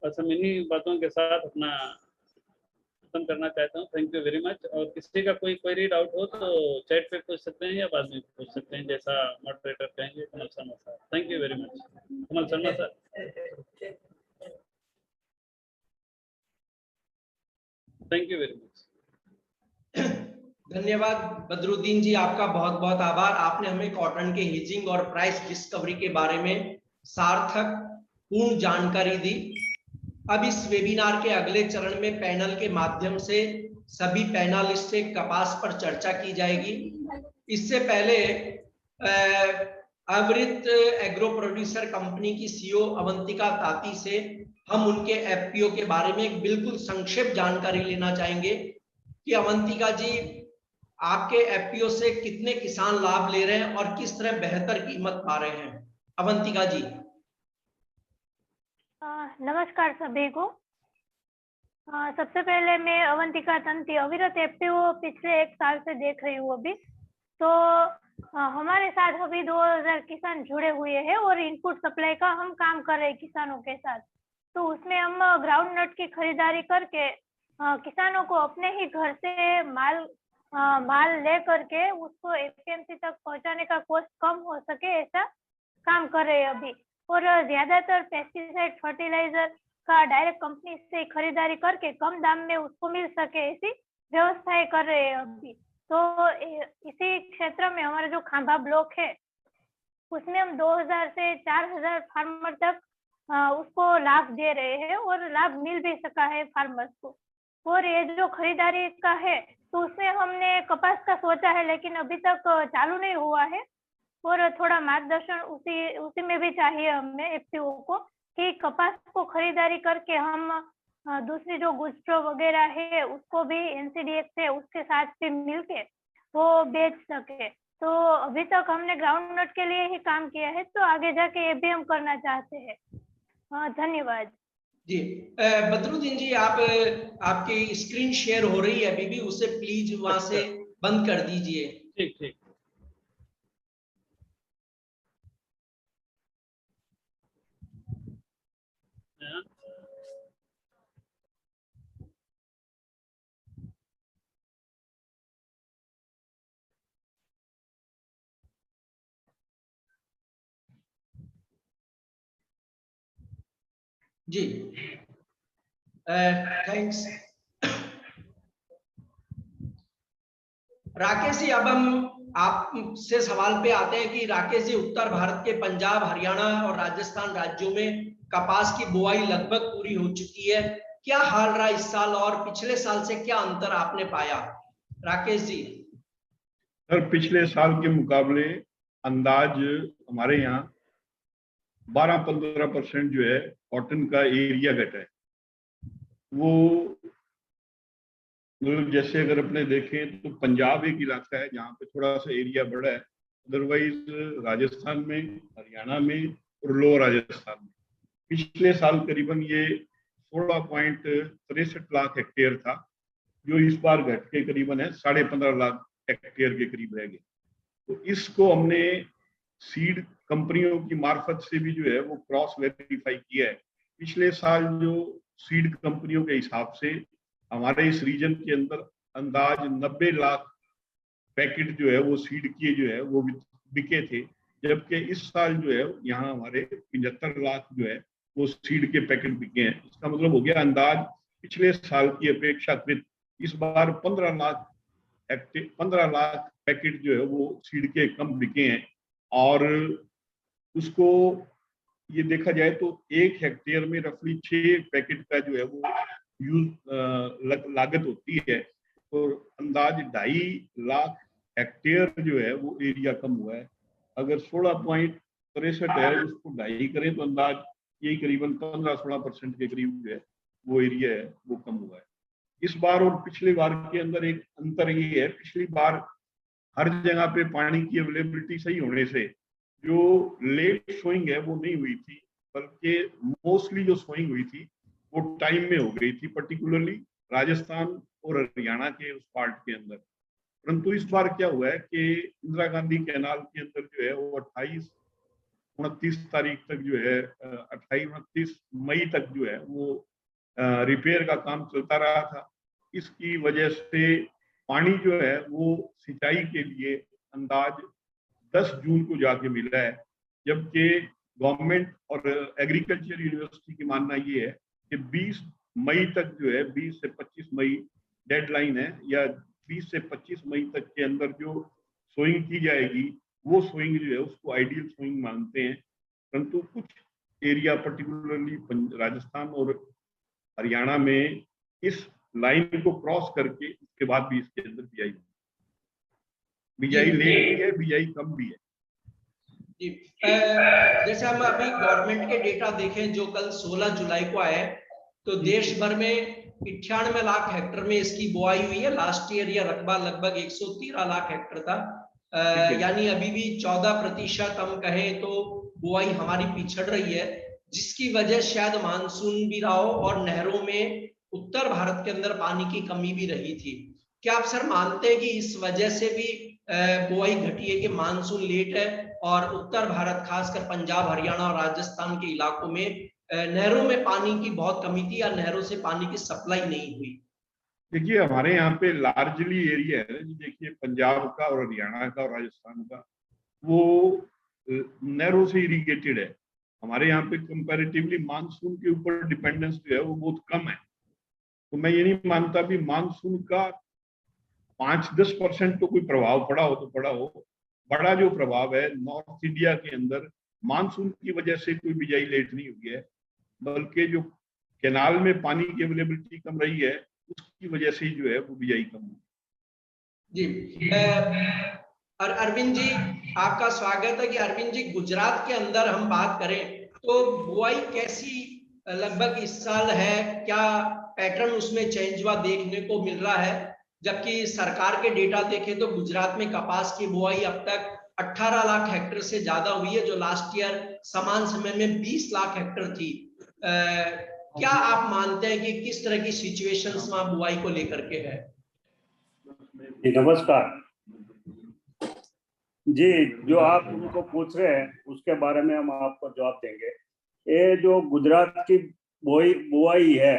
बस हम इन्हीं बातों के साथ अपना खत्म करना चाहता हूँ। Thank you very much. और किसी का कोई क्वेरी डाउट हो तो चैट पे पूछ सकते हैं या बाद में पूछ सकते हैं, जैसा मॉडरेटर कहेंगे। कमल शर्मा साहब, thank you very much. Kamal Sharma sir, thank you very much.
धन्यवाद बदरुद्दीन जी, आपका बहुत बहुत आभार। आपने हमें कॉटन के हेजिंग और प्राइस डिस्कवरी के बारे में सार्थक पूर्ण जानकारी दी। अब इस वेबिनार के अगले चरण में पैनल के माध्यम से सभी पैनलिस्ट से कपास पर चर्चा की जाएगी। इससे पहले अवृत एग्रो प्रोड्यूसर कंपनी की सीईओ अवंतिका ताती से हम उनके एफपीओ के बारे में एक बिल्कुल संक्षिप्त जानकारी लेना चाहेंगे कि अवंतिका जी, आपके एफपीओ से कितने किसान लाभ ले रहे हैं और किस तरह बेहतर कीमत पा रहे हैं। अवंतिका जी।
नमस्कार सभी को। सबसे पहले मैं अवंतिका तंती अविरत एफपीओ पिछले 1 साल से देख रही हूँ अभी। तो हमारे साथ अभी 2000 किसान जुड़े हुए हैं और इनपुट सप्लाई का हम काम कर रहे हैं किसानों के साथ। तो उसमें हम ग्राउंड नट की खरीदारी करके किसानों को अपने ही घर से माल ले करके उसको एपीएमसी तक पहुंचाने का कॉस्ट कम हो सके, ऐसा काम कर रहे हैं अभी। और ज्यादातर पेस्टिसाइड फर्टिलाइजर का डायरेक्ट कंपनी से खरीदारी करके कम दाम में उसको मिल सके, ऐसी व्यवस्थाएं कर रहे हैं अभी। तो इसी क्षेत्र में हमारा जो खांभा ब्लॉक है उसमें हम 2000 से 4000 फार्मर तक उसको लाभ दे रहे हैं और लाभ मिल भी सका है फार्मर्स को। और ये जो खरीदारी का है तो उसमें हमने कपास का सोचा है, लेकिन अभी तक चालू नहीं हुआ है। और थोड़ा मार्गदर्शन उसी में भी चाहिए हमें एफपीओ को, कि कपास को खरीदारी करके हम दूसरी जो गुजरो वगैरह है उसको भी एनसीडीएक्स से उसके साथ भी मिलके वो बेच सके। तो अभी तक हमने ग्राउंड नट के लिए ही काम किया है, तो आगे जाके ये भी हम करना चाहते हैं। धन्यवाद
जी। बदरुद्दीन जी, आपकी स्क्रीन शेयर हो रही है अभी भी, उसे प्लीज वहां से बंद कर दीजिए।
ठीक ठीक।
जी, थैंक्स राकेश जी। अब हम आपसे सवाल पे आते हैं कि राकेश जी, उत्तर भारत के पंजाब, हरियाणा और राजस्थान राज्यों में कपास की बुआई लगभग पूरी हो चुकी है। क्या हाल रहा इस साल और पिछले साल से क्या अंतर आपने पाया? राकेश जी।
सर, पिछले साल के मुकाबले अंदाज हमारे यहाँ 12-15% जो है कॉटन का एरिया घटा है। वो मतलब जैसे अगर अपने देखें तो पंजाब एक इलाका है जहाँ पे थोड़ा सा एरिया बड़ा है, अदरवाइज राजस्थान में, हरियाणा में और लोअर राजस्थान में पिछले साल करीबन ये 16.63 लाख हेक्टेयर था, जो इस बार घट के करीबन है 15.5 लाख हेक्टेयर के करीब रह गए। तो इसको हमने सीड कंपनियों की मार्फत से भी जो है वो क्रॉस वेरीफाई किया है। पिछले साल जो सीड कंपनियों के हिसाब से हमारे इस रीजन के अंदर अंदाज 90 लाख पैकेट जो है वो सीड किए जो है वो बिके थे, जबकि इस साल जो है यहाँ हमारे 75 लाख जो है वो सीड के पैकेट बिके हैं। इसका मतलब हो गया अंदाज पिछले साल की अपेक्षाकृत इस बार 15 लाख पैकेट जो है वो सीड के कम बिके हैं। और उसको ये देखा जाए तो 1 हेक्टेयर में रफली 6 पैकेट का जो है वो लागत होती है, और अंदाज 2.5 लाख हेक्टेयर जो है वो एरिया कम हुआ है। अगर 16.63 है उसको 2.5 करें तो अंदाज यही करीबन 15-16% के करीब जो है वो एरिया है वो कम हुआ है इस बार। और पिछले बार के अंदर एक अंतर ये है, पिछली बार हर जगह पे पानी की अवेलेबिलिटी सही होने से जो लेट सोइंग है वो नहीं हुई थी, बल्कि मोस्टली जो सोइंग हुई थी वो टाइम में हो गई थी, पर्टिकुलरली राजस्थान और हरियाणा के उस पार्ट के अंदर। परंतु इस बार क्या हुआ है कि इंदिरा गांधी कैनाल के अंदर जो है वो 28-29 तारीख तक जो है 28-29 मई तक जो है वो रिपेयर का काम चलता रहा था। इसकी वजह से पानी जो है वो सिंचाई के लिए अंदाज 10 जून को जाके मिला है, जबकि गवर्नमेंट और एग्रीकल्चर यूनिवर्सिटी की मानना ये है कि 20 मई तक जो है 20 से 25 मई डेडलाइन है, या 20 से 25 मई तक के अंदर जो सोइंग की जाएगी वो सोइंग जो है उसको आइडियल सोइंग मानते हैं। परंतु कुछ एरिया पर्टिकुलरली राजस्थान और हरियाणा में इस लाइन को क्रॉस करके उसके बाद भी इसके अंदर बिजाई लेट भी है, बिजाई कम भी है।
जी, जैसे हम अभी गवर्नमेंट के डेटा देखें जो कल 16 जुलाई को आए, तो देश भर में 98 लाख हेक्टर में इसकी बुआई हुई है। लास्ट ईयर यह रकबा लगभग 113 लाख हेक्टर था, यानी अभी भी 14% हम कहें तो बुआई हमारी पिछड़ रही है, जिसकी वजह शायद मानसून भी रहा हो और नहरों में उत्तर भारत के अंदर पानी की कमी भी रही थी। क्या आप सर मानते हैं कि इस वजह से भी बुआई घटी है कि मानसून लेट है और उत्तर भारत खासकर पंजाब, हरियाणा और राजस्थान के इलाकों में नहरों में पानी की बहुत कमी थी या नहरों से पानी की सप्लाई नहीं हुई?
देखिए हमारे यहाँ पे लार्जली एरिया है, देखिए पंजाब का और हरियाणा का और राजस्थान का वो नहरों से इरिगेटेड है। हमारे यहाँ पे कंपैरेटिवली मानसून के ऊपर डिपेंडेंस जो है वो बहुत कम है। तो मैं ये नहीं मानता भी मानसून का 5-10% तो कोई प्रभाव पड़ा हो तो पड़ा हो। बड़ा जो प्रभाव है नॉर्थ इंडिया के अंदर मानसून की वजह से कोई बिजाई लेट नहीं हुई है, बल्कि जो कैनाल में पानी की अवेलेबिलिटी कम रही है उसकी वजह से जो है वो बिजाई कम हुई।
जी, और अरविंद जी आपका स्वागत है कि अरविंद जी गुजरात के अंदर हम बात करें तो बुआई कैसी लगभग इस साल है, क्या पैटर्न उसमें चेंज हुआ देखने को मिल रहा है? जबकि सरकार के डेटा देखें तो गुजरात में कपास की बुआई अब तक 18 लाख हेक्टेयर से ज्यादा हुई है, जो लास्ट ईयर समान समय में 20 लाख हेक्टेयर थी। क्या आप मानते हैं कि किस तरह की सिचुएशंस वहां बुआई को लेकर के है?
नमस्कार जी, जो आप उनको पूछ रहे हैं उसके बारे में हम आपको जवाब देंगे। ये जो गुजरात की बुआई है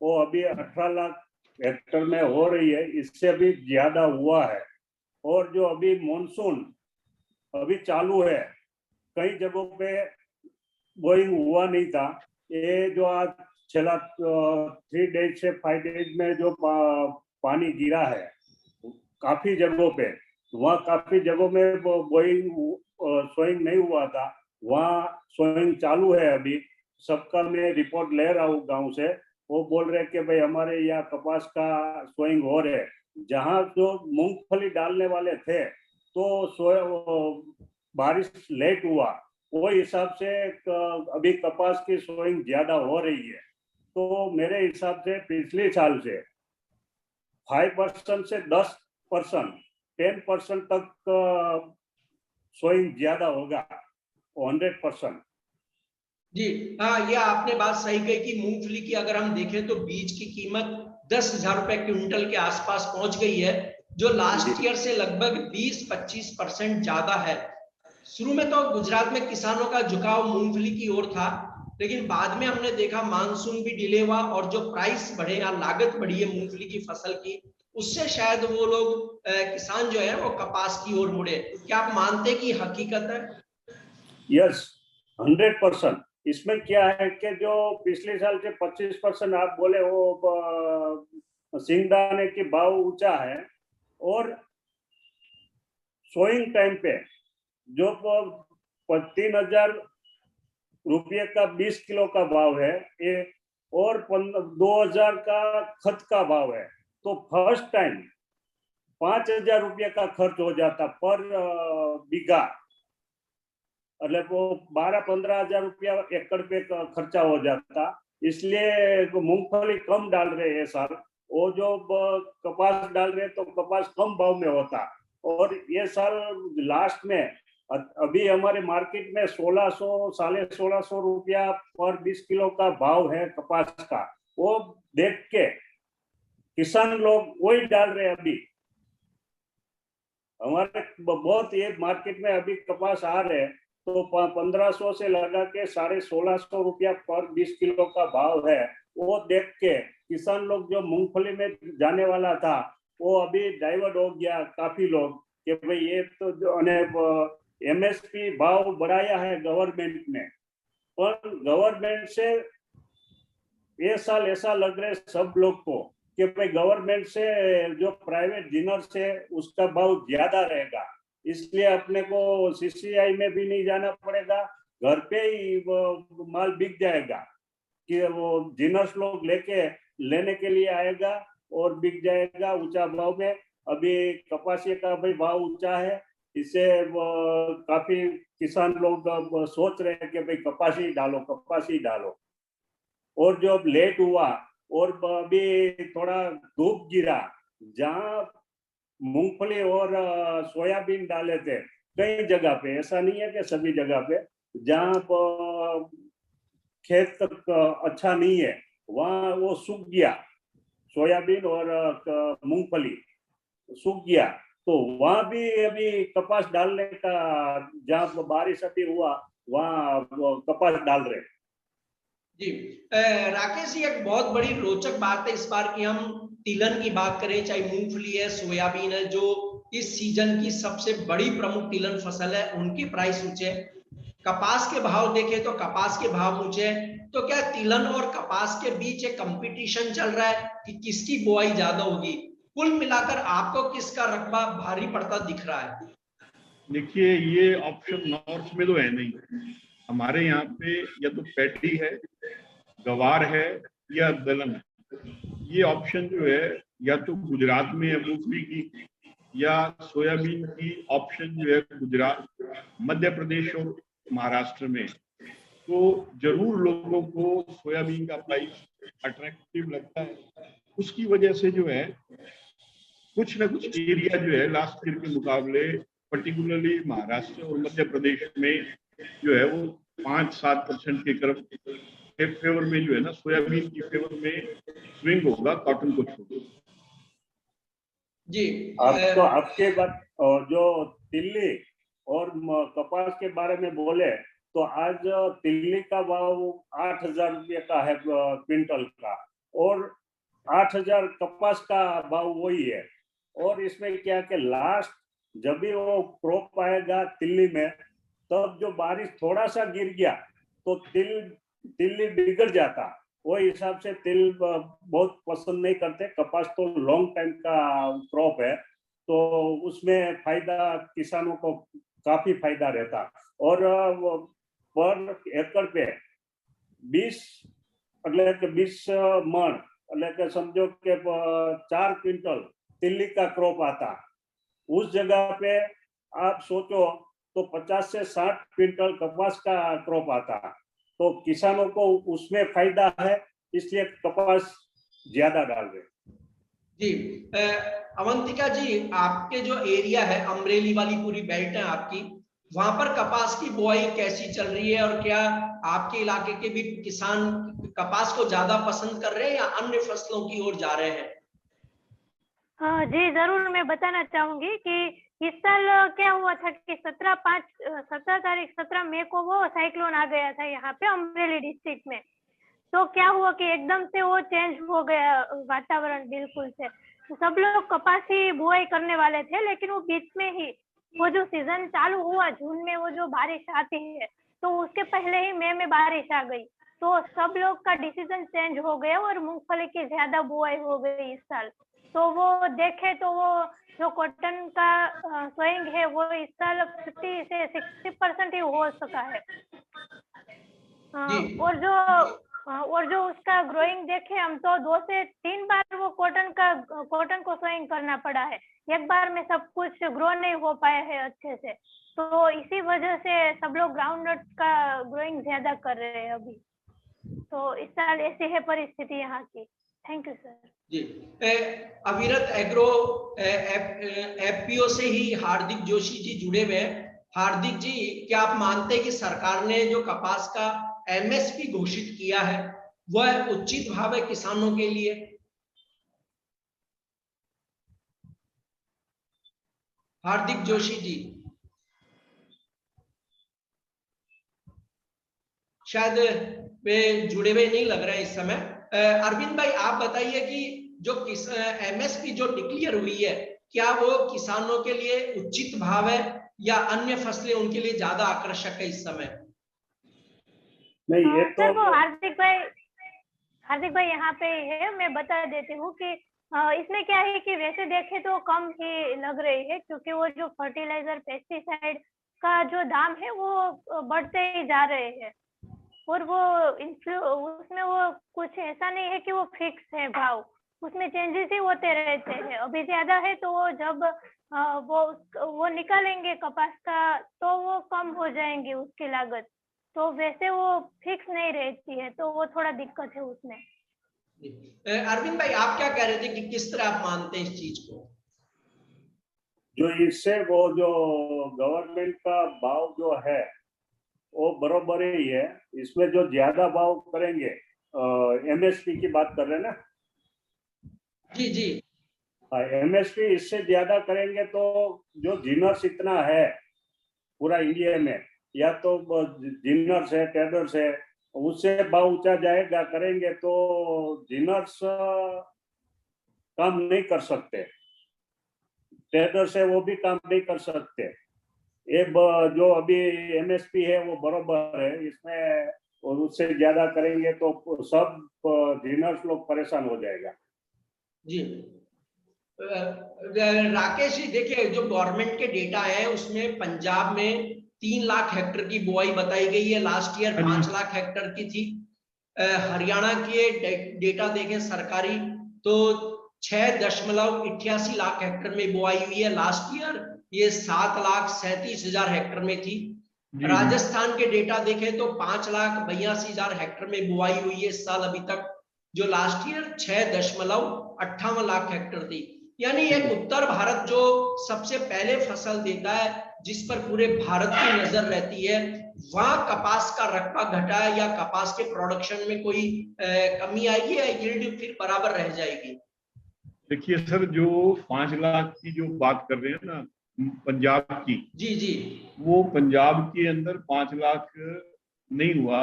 वो अभी 18 लाख हेक्टेयर में हो रही है, इससे भी ज्यादा हुआ है। और जो अभी मॉनसून अभी चालू है, कई जगहों पे बोइंग हुआ नहीं था। ये जो आज चला 3 डेज से 5 डेज में जो पानी गिरा है काफी जगहों पे, वहाँ काफी जगहों में बोइंग सोइंग नहीं हुआ था, वहाँ सोइंग चालू है। अभी सबका मैं रिपोर्ट ले रहा हूँ गाँव से, वो बोल रहे कि भाई हमारे यहाँ कपास का सोइंग हो रहे। जहाँ जो मूंगफली डालने वाले थे तो बारिश लेट हुआ, वो हिसाब से अभी कपास की सोइंग ज्यादा हो रही है। तो मेरे हिसाब से पिछले साल से 5% से 10%, 10% तक सोइंग ज्यादा होगा, 100%।
जी हाँ, ये आपने बात सही कही कि मूंगफली की अगर हम देखें तो बीज की कीमत 10,000 रुपए क्विंटल के आसपास पहुंच गई है, जो लास्ट ईयर से लगभग 20-25% ज्यादा है। शुरू में तो गुजरात में किसानों का झुकाव मूंगफली की ओर था, लेकिन बाद में हमने देखा मानसून भी डिले हुआ और जो प्राइस बढ़े या लागत बढ़ी है मूंगफली की फसल की, उससे शायद वो लोग किसान जो है वो कपास की ओर मुड़े। क्या आप मानते कि हकीकत है?
यस, 100%। इसमें क्या है कि जो पिछले साल से 25% आप बोले वो सिंगदाने के भाव ऊंचा है, और सोइंग टाइम पे जो 3,000 रुपये का 20 किलो का भाव है ये, और 2,000 का खत का भाव है, तो फर्स्ट टाइम 5,000 रुपये का खर्च हो जाता पर बीघा, मतलब वो 12-15 हजार रुपया एकड़ पे खर्चा हो जाता। इसलिए मूंगफली कम डाल रहे हैं साल, वो जो कपास डाल रहे तो कपास कम भाव में होता। और ये साल लास्ट में अभी हमारे मार्केट में 1,600 1,500 रुपया पर 20 किलो का भाव है कपास का। वो देख के किसान लोग वही डाल रहे हैं। अभी हमारे बहुत ये मार्केट में अभी कपास आ रहे हैं तो 1,500 से लगा के 1,650 रुपया पर 20 किलो का भाव है। वो देख के किसान लोग जो मूंगफली में जाने वाला था वो अभी डाइवर्ट हो गया काफी लोग कि भाई ये तो जो एमएसपी भाव बढ़ाया है गवर्नमेंट ने, पर गवर्नमेंट से ये साल ऐसा लग रहा है सब लोग को कि भाई गवर्नमेंट से जो प्राइवेट जिनर्स है उसका भाव ज्यादा रहेगा, इसलिए अपने को सीसीआई में भी नहीं जाना पड़ेगा, घर पे ही वो माल बिक जाएगा कि वो जिनर्स लोग लेने के लिए आएगा और बिक जाएगा ऊंचा भाव में। अभी कपासिया का भाई भाव ऊंचा है, इससे काफी किसान लोग सोच रहे हैं कि भाई कपासी डालो। और जो लेट हुआ और अभी थोड़ा धूप गिरा, जहां मूंगफली और सोयाबीन डाले थे कई जगह पे, ऐसा नहीं है कि सभी जगह पे, जहां खेत अच्छा नहीं है वहां वो सूख गया, सोयाबीन और मूंगफली सूख गया, तो वहां भी अभी कपास डालने का, जहां बारिश अभी हुआ वहां कपास डाल रहे।
जी राकेश जी, एक बहुत बड़ी रोचक बात है इस बार की हम तिलहन की बात करें, चाहे मूंगफली है, सोयाबीन है, जो इस सीजन की सबसे बड़ी प्रमुख तिलहन फसल है, उनकी प्राइस ऊंचे। कपास के भाव देखें तो कपास के भाव ऊंचे। तो क्या तिलहन और कपास के बीच एक कंपटीशन चल रहा है कि किसकी बुआई ज्यादा होगी? कुल मिलाकर आपको किसका रकबा भारी पड़ता दिख रहा है?
देखिए, ये ऑप्शन नॉर्थ में तो है नहीं। हमारे यहाँ पे या तो पैडी है, गवार है या दलहन है। ये ऑप्शन जो है या तो गुजरात में है मूंगफली की, या सोयाबीन की ऑप्शन जो है गुजरात, मध्य प्रदेश और महाराष्ट्र में। तो जरूर लोगों को सोयाबीन का प्राइस अट्रैक्टिव लगता है। उसकी वजह से जो है कुछ ना कुछ एरिया जो है लास्ट ईयर के मुकाबले पर्टिकुलरली महाराष्ट्र और मध्य प्रदेश में जो है वो 5-7% के फेवर में जो है ना, सोयाबीन की फेवर में स्विंग होगा, कॉटन को छोड़ो।
जी
तो आपके बात जो तिल्ली और कपास के बारे में बोले तो आज तिल्ली का भाव 8,000 रुपये का है क्विंटल का, और 8,000 कपास का भाव वही है। और इसमें क्या कि लास्ट जब भी वो क्रॉप आएगा तिल्ली में, तब जो बारिश थोड़ा सा गिर गया तो तिल्ली बिगड़ जाता। वो हिसाब से तिल बहुत पसंद नहीं करते। कपास तो लॉन्ग टाइम का क्रॉप है, तो उसमें फायदा किसानों को काफी फायदा रहता। और पर एकड़ पे 20 मण એટલે समझो के 4 क्विंटल तिल्ली का क्रॉप आता। उस जगह पे आप सोचो तो 50 से 60 क्विंटल कपास का क्रॉप आता, तो किसानों को उसमें फायदा है, इसलिए कपास ज्यादा डाल रहे।
जी अवंतिका जी, आपके जो एरिया है, अमरेली वाली पूरी बेल्ट है आपकी, वहां पर कपास की बुआई कैसी चल रही है? और क्या आपके इलाके के भी किसान कपास को ज्यादा पसंद कर रहे हैं या अन्य फसलों की ओर जा रहे हैं?
हाँ जी, जरूर मैं बताना चाहूंगी कि इस साल क्या हुआ था कि 17 मई को वो साइक्लोन आ गया था यहाँ पे अमरेली डिस्ट्रिक्ट में। तो क्या हुआ कि एकदम से वो चेंज हो गया वातावरण बिल्कुल से। तो सब लोग कपास ही बुआई करने वाले थे, लेकिन वो बीच में ही वो जो सीजन चालू हुआ जून में, वो जो बारिश आती है, तो उसके पहले ही मई में बारिश आ गई। तो सब लोग का डिसीजन चेंज हो गया और मूंगफली की ज्यादा बुआई हो गई इस साल। तो वो देखे तो वो जो कॉटन का सोइंग है वो इस साल 50 से 60% ही हो सका है।
जी
और जो उसका ग्रोइंग देखे हम तो 2 से 3 बार वो कॉटन को सोइंग करना पड़ा है। एक बार में सब कुछ ग्रो नहीं हो पाया है अच्छे से। तो इसी वजह से सब लोग ग्राउंड नट का ग्रोइंग ज्यादा कर रहे हैं अभी। तो इस साल ऐसी है परिस्थिति यहाँ की। Thank you sir.
जी अविरत एग्रो एफपीओ से ही हार्दिक जोशी जी जुड़े हुए हैं। हार्दिक जी, क्या आप मानते हैं कि सरकार ने जो कपास का एमएसपी घोषित किया है वह उचित भाव है किसानों के लिए? हार्दिक जोशी जी शायद वे जुड़े हुए नहीं लग रहे हैं इस समय। अरविंद भाई, आप बताइए कि जो एमएसपी जो डिक्लेयर हुई है, क्या वो किसानों के लिए उचित भाव है या अन्य फसलें उनके लिए ज्यादा आकर्षक है इस समय?
नहीं, ये तो
वो हार्दिक भाई यहाँ पे है, मैं बता देती हूँ कि इसमें क्या है कि वैसे देखे तो कम ही लग रही है, क्योंकि वो जो फर्टिलाइजर पेस्टिसाइड का जो दाम है वो बढ़ते ही जा रहे हैं। और वो उसमें वो कुछ ऐसा नहीं है कि वो फिक्स है भाव, उसमें चेंजेस ही होते रहते हैं। अभी ज्यादा है तो वो जब वो निकालेंगे कपास का तो वो कम हो जाएंगे उसकी लागत। तो वैसे वो फिक्स नहीं रहती है, तो वो थोड़ा दिक्कत है उसमें।
अरविंद भाई, आप क्या कह रहे थे कि किस तरह आप मानते हैं इस चीज को?
जो इससे वो जो गवर्नमेंट का भाव जो है वो बराबर ही है। इसमें जो ज्यादा भाव करेंगे, एमएसपी की बात कर रहे हैं ना?
जी जी
एमएसपी इससे ज्यादा करेंगे तो जो जिनर्स इतना है पूरा इंडिया में, या तो जिनर्स है, ट्रेडर्स है, उससे भाव ऊंचा जाएगा। करेंगे तो जिनर्स काम नहीं कर सकते, ट्रेडर्स है वो भी काम नहीं कर सकते। ये जो अभी एमएसपी है वो बराबर है इसमें, और उससे ज्यादा करेंगे तो सब जिनर्स लोग परेशान हो जाएगा।
जी राकेश जी, देखिए जो गवर्नमेंट के डेटा है उसमें पंजाब में 3 लाख हेक्टेयर की बुआई बताई गई है, लास्ट ईयर 5 लाख हेक्टेयर की थी। हरियाणा के डेटा देखें सरकारी तो 6.88 लाख हेक्टेयर में बुआई हुई है, लास्ट ईयर ये 7,37,000 हेक्टेयर में थी। राजस्थान के डेटा देखें तो 5,82,000 हेक्टेयर में बुआई हुई है इस साल अभी तक, जो लास्ट ईयर 6.58 लाख हेक्टेयर थी। यानी एक उत्तर भारत जो सबसे पहले फसल देता है, जिस पर पूरे भारत की नजर रहती है, वहां कपास का रकबा घटा है या कपास के प्रोडक्शन में कोई कमी आएगी या यील्ड फिर बराबर रह जाएगी?
देखिए सर, जो 5 लाख की जो बात कर रहे हैं ना पंजाब की,
जी जी
वो पंजाब के अंदर 5 लाख नहीं हुआ,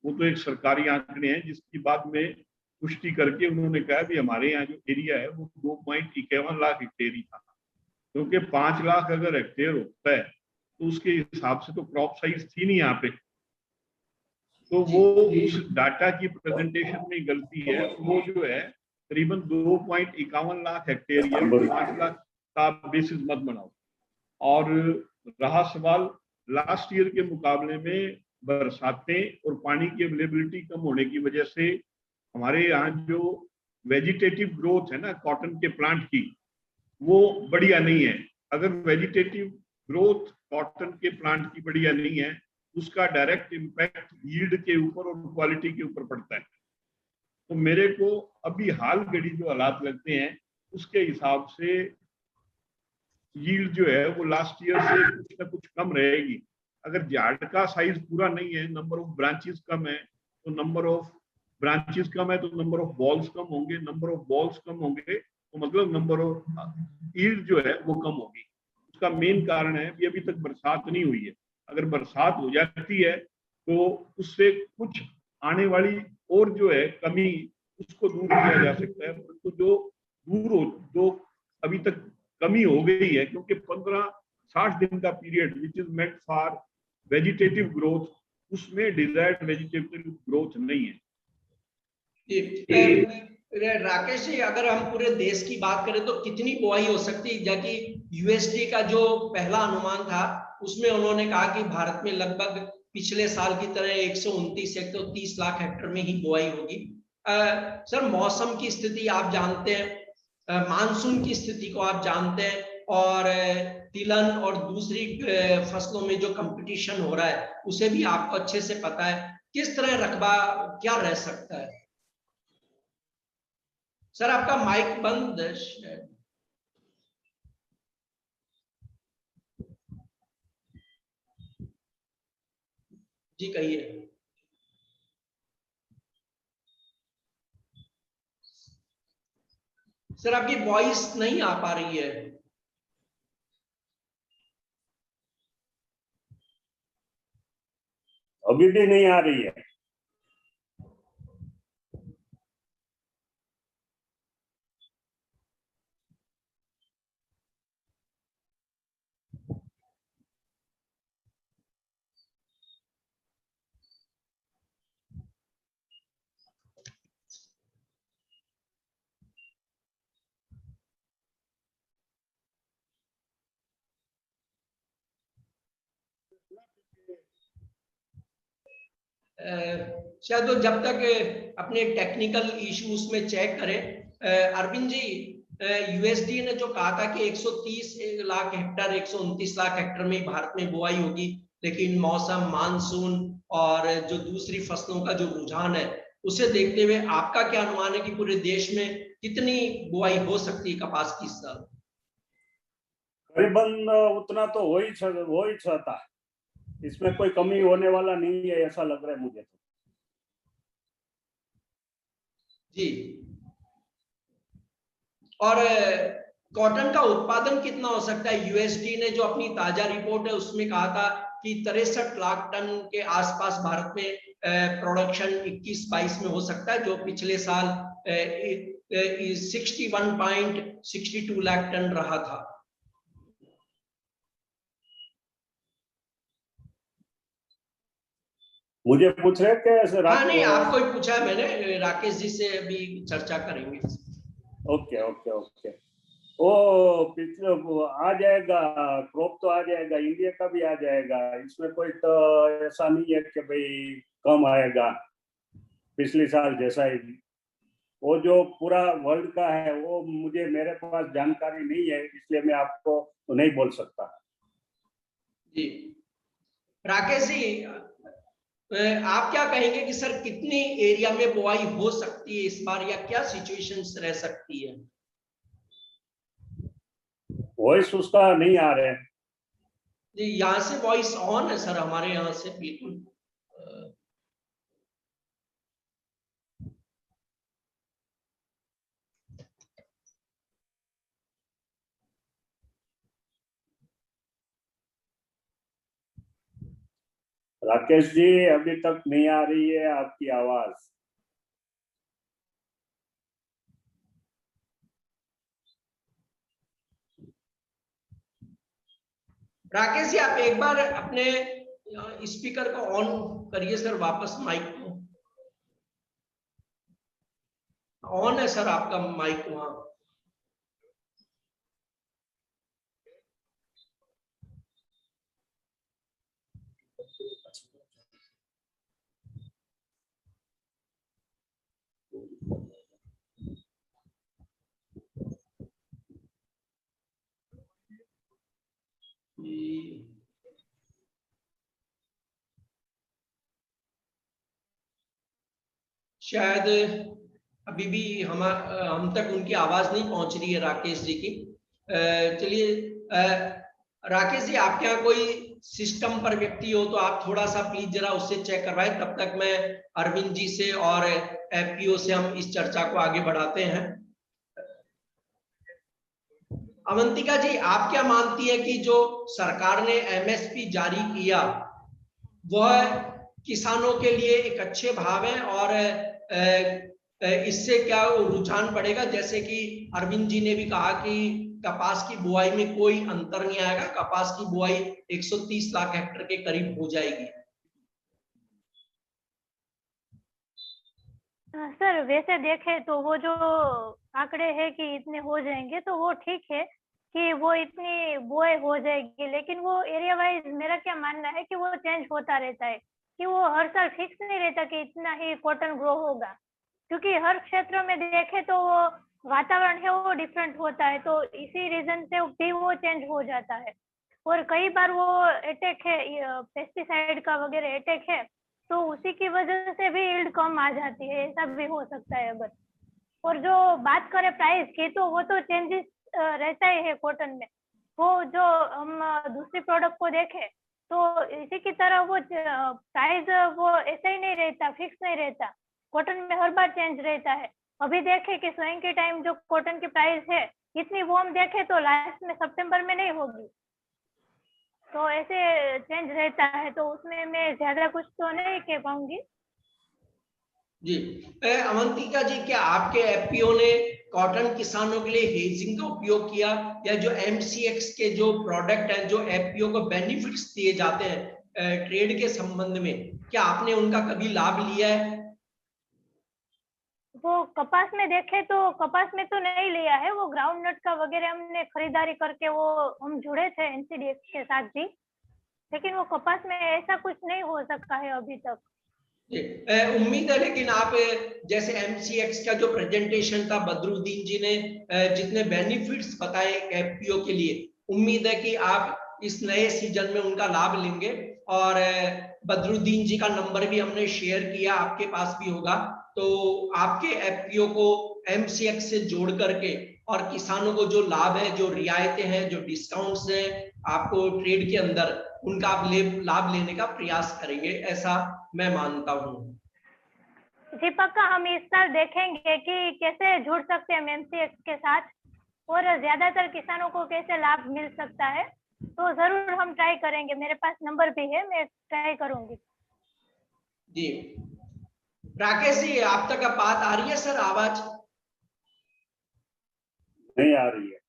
वो तो एक सरकारी आंकड़े हैं जिसकी बाद में पुष्टि करके उन्होंने कहा भी हमारे यहाँ जो एरिया है वो 2.51 लाख हेक्टेयर ही था। क्योंकि 5 लाख अगर हेक्टेयर होता है तो उसके हिसाब से तो क्रॉप साइज थी नहीं यहाँ पे, तो वो उस डाटा की प्रेजेंटेशन में गलती है। वो जो है करीबन 2.51 लाख हेक्टेयर है, 5 लाख का बेसिस मत बनाओ। और रहा सवाल लास्ट ईयर के मुकाबले में बरसातें और पानी की अवेलेबिलिटी कम होने की वजह से हमारे यहाँ जो वेजिटेटिव ग्रोथ है ना कॉटन के प्लांट की, वो बढ़िया नहीं है। अगर वेजिटेटिव ग्रोथ कॉटन के प्लांट की बढ़िया नहीं है, उसका डायरेक्ट इम्पैक्ट यील्ड के ऊपर और क्वालिटी के ऊपर पड़ता है। तो मेरे को अभी हाल घड़ी जो हालात लगते हैं उसके हिसाब से यील्ड जो है वो लास्ट ईयर से कुछ ना कुछ कम रहेगी। अगर झाड़ का साइज पूरा नहीं है, नंबर ऑफ ब्रांचेस कम है, तो नंबर ऑफ ब्रांचेस कम है तो नंबर ऑफ बॉल्स कम होंगे, नंबर ऑफ बॉल्स कम होंगे तो मतलब नंबर ऑफ यील्ड जो है वो कम होगी। उसका मेन कारण है कि अभी तक बरसात नहीं हुई है। अगर बरसात हो जाती है तो उससे कुछ आने वाली और जो है कमी उसको दूर किया जा सकता है। परंतु जो अभी तक कमी हो गई है, क्योंकि 15-60 दिन का period which is meant for vegetative growth, उसमें डिजायर्ड वेजिटेटिव ग्रोथ नहीं है।
राकेश जी, अगर हम पूरे देश की बात करें तो कितनी बुआई हो सकती है? जबकि यूएसडी का जो पहला अनुमान था उसमें उन्होंने कहा कि भारत में लगभग पिछले साल की तरह 129-130 लाख हेक्टेयर में ही बुआई होगी। सर, मौसम की स्थिति आप जानते हैं, मानसून की स्थिति को आप जानते हैं, और तिलहन और दूसरी फसलों में जो कंपटीशन हो रहा है उसे भी आपको अच्छे से पता है। किस तरह रकबा क्या रह सकता है? सर, आपका माइक बंद है। जी कहिए। सर, आपकी वॉइस नहीं आ पा रही है।
अभी भी नहीं आ रही है।
शायद वो जब तक अपने टेक्निकल इश्यूज में चेक करें। अरविंद जी, यूएसडी ने जो कहा था कि 130 लाख हेक्टेयर 129 लाख हेक्टेयर में भारत में बुआई होगी, लेकिन मौसम, मानसून और जो दूसरी फसलों का जो रुझान है उसे देखते हुए आपका क्या अनुमान है कि पूरे देश में कितनी बुआई हो सकती है कपास की इस साल?
करीबन उतना तो हो ही सकता है, इसमें कोई कमी होने वाला नहीं है, ऐसा लग रहा है मुझे तो।
जी, और कॉटन का उत्पादन कितना हो सकता है? यूएसडी ने जो अपनी ताजा रिपोर्ट है उसमें कहा था कि 63 लाख टन के आसपास भारत में प्रोडक्शन 21-22 में हो सकता है, जो पिछले साल 61.62 लाख टन रहा था।
मुझे पूछ रहे थे?
हाँ, नहीं, आपको ही पूछा है मैंने, राकेश जी से अभी चर्चा करेंगे।
Okay okay okay. वो पिछले आ जाएगा, क्रॉप तो आ जाएगा, इंडिया का भी आ जाएगा, इसमें कोई तो ऐसा नहीं है कि भाई कम आएगा पिछले साल जैसा ही। वो जो पूरा वर्ल्ड का है वो मुझे, मेरे पास जानकारी नहीं है, इसलिए मैं आपको तो नहीं बोल सकता।
जी, राकेश जी, आप क्या कहेंगे कि सर कितनी एरिया में बुआई हो सकती है इस बार, या क्या सिचुएशंस रह सकती है?
वॉइस उसका नहीं आ रहा है
जी, यहाँ से वॉइस ऑन है सर, हमारे यहाँ से बिल्कुल।
राकेश जी, अभी तक नहीं आ रही है आपकी आवाज।
राकेश जी, आप एक बार अपने स्पीकर को ऑन करिए सर, वापस माइक को। ऑन है सर आपका माइक वहां। शायद अभी भी हम तक उनकी आवाज नहीं पहुंच रही है राकेश जी की। चलिए, राकेश जी, आपके यहाँ कोई सिस्टम पर व्यक्ति हो तो आप थोड़ा सा प्लीज जरा उससे चेक करवाएं, तब तक मैं अरविंद जी से और एफपीओ से हम इस चर्चा को आगे बढ़ाते हैं। अवंतिका जी, आप क्या मानती है कि जो सरकार ने एमएसपी जारी किया वह किसानों के लिए एक अच्छे भाव है, और इससे क्या रुझान पड़ेगा? जैसे कि अरविंद जी ने भी कहा कि कपास की बुआई में कोई अंतर नहीं आएगा, कपास की बुआई 130 लाख हेक्टेयर के करीब हो जाएगी।
सर वैसे देखें तो वो जो आंकड़े हैं कि इतने हो जाएंगे तो वो ठीक है कि वो इतनी बुआई हो जाएगी, लेकिन वो एरिया वाइज मेरा क्या मानना है कि वो चेंज होता रहता है, कि वो हर साल फिक्स नहीं रहता कि इतना ही कॉटन ग्रो होगा, क्योंकि हर क्षेत्र में देखें तो वो वातावरण है वो डिफरेंट होता है, तो इसी रीजन से भी वो चेंज हो जाता है। और कई बार वो अटैक है, पेस्टिसाइड का वगैरह अटैक है, तो उसी की वजह से भी यील्ड कम आ जाती है, ऐसा भी हो सकता है अगर। और जो बात करें प्राइस की, तो वो तो चेंजेस रहता ही है कॉटन में। वो जो हम दूसरी प्रोडक्ट को देखें तो इसी की तरह वो प्राइस वो ऐसा ही नहीं रहता, फिक्स नहीं रहता, कॉटन में हर बार चेंज रहता है। अभी देखें कि स्वयं के टाइम जो कॉटन की प्राइस है इतनी वो हम देखें तो लास्ट में सितंबर में नहीं होगी, तो ऐसे चेंज रहता है, तो उसमें मैं ज्यादा कुछ तो नहीं कह पाऊंगी।
जी, अवंतिका जी, क्या आपके एफपीओ ने कॉटन किसानों के लिए हेजिंग का उपयोग किया, या जो एमसीएक्स के जो प्रोडक्ट हैं, जो एफपीओ को बेनिफिट्स दिए जाते हैं ट्रेड के संबंध में, क्या आपने उनका कभी लाभ लिया है?
वो कपास में देखे तो कपास में तो नहीं लिया है, वो ग्राउंड नट का वगैरह हमने खरीदारी करके वो हम जुड़े थे एनसीडीएक्स के साथ भी, लेकिन वो कपास में ऐसा कुछ नहीं हो सकता है अभी तक।
उम्मीद है, लेकिन आप जैसे एमसीएक्स का जो प्रेजेंटेशन था बदरुद्दीन जी ने जितने बेनिफिट्स बताए एफपीओ के लिए, उम्मीद है कि आप इस नए सीजन में उनका लाभ लेंगे। और बदरुद्दीन जी का नंबर भी हमने शेयर किया, आपके पास भी होगा, तो आपके एफपीओ को एमसीएक्स से जोड़ करके और किसानों को जो लाभ है, जो रियायतें हैं, जो डिस्काउंट्स हैं आपको ट्रेड के अंदर, उनका आप लाभ लेने का प्रयास करेंगे, ऐसा मैं मानता हूँ।
जी पक्का, हम इस साल देखेंगे कि कैसे जुड़ सकते हैं एमसीएक्स के साथ और ज्यादातर किसानों को कैसे लाभ मिल सकता है, तो जरूर हम ट्राई करेंगे। मेरे पास नंबर भी है, मैं ट्राई करूंगी।
जी, राकेश जी, आप तक बात आ रही है सर? आवाज
नहीं आ रही है।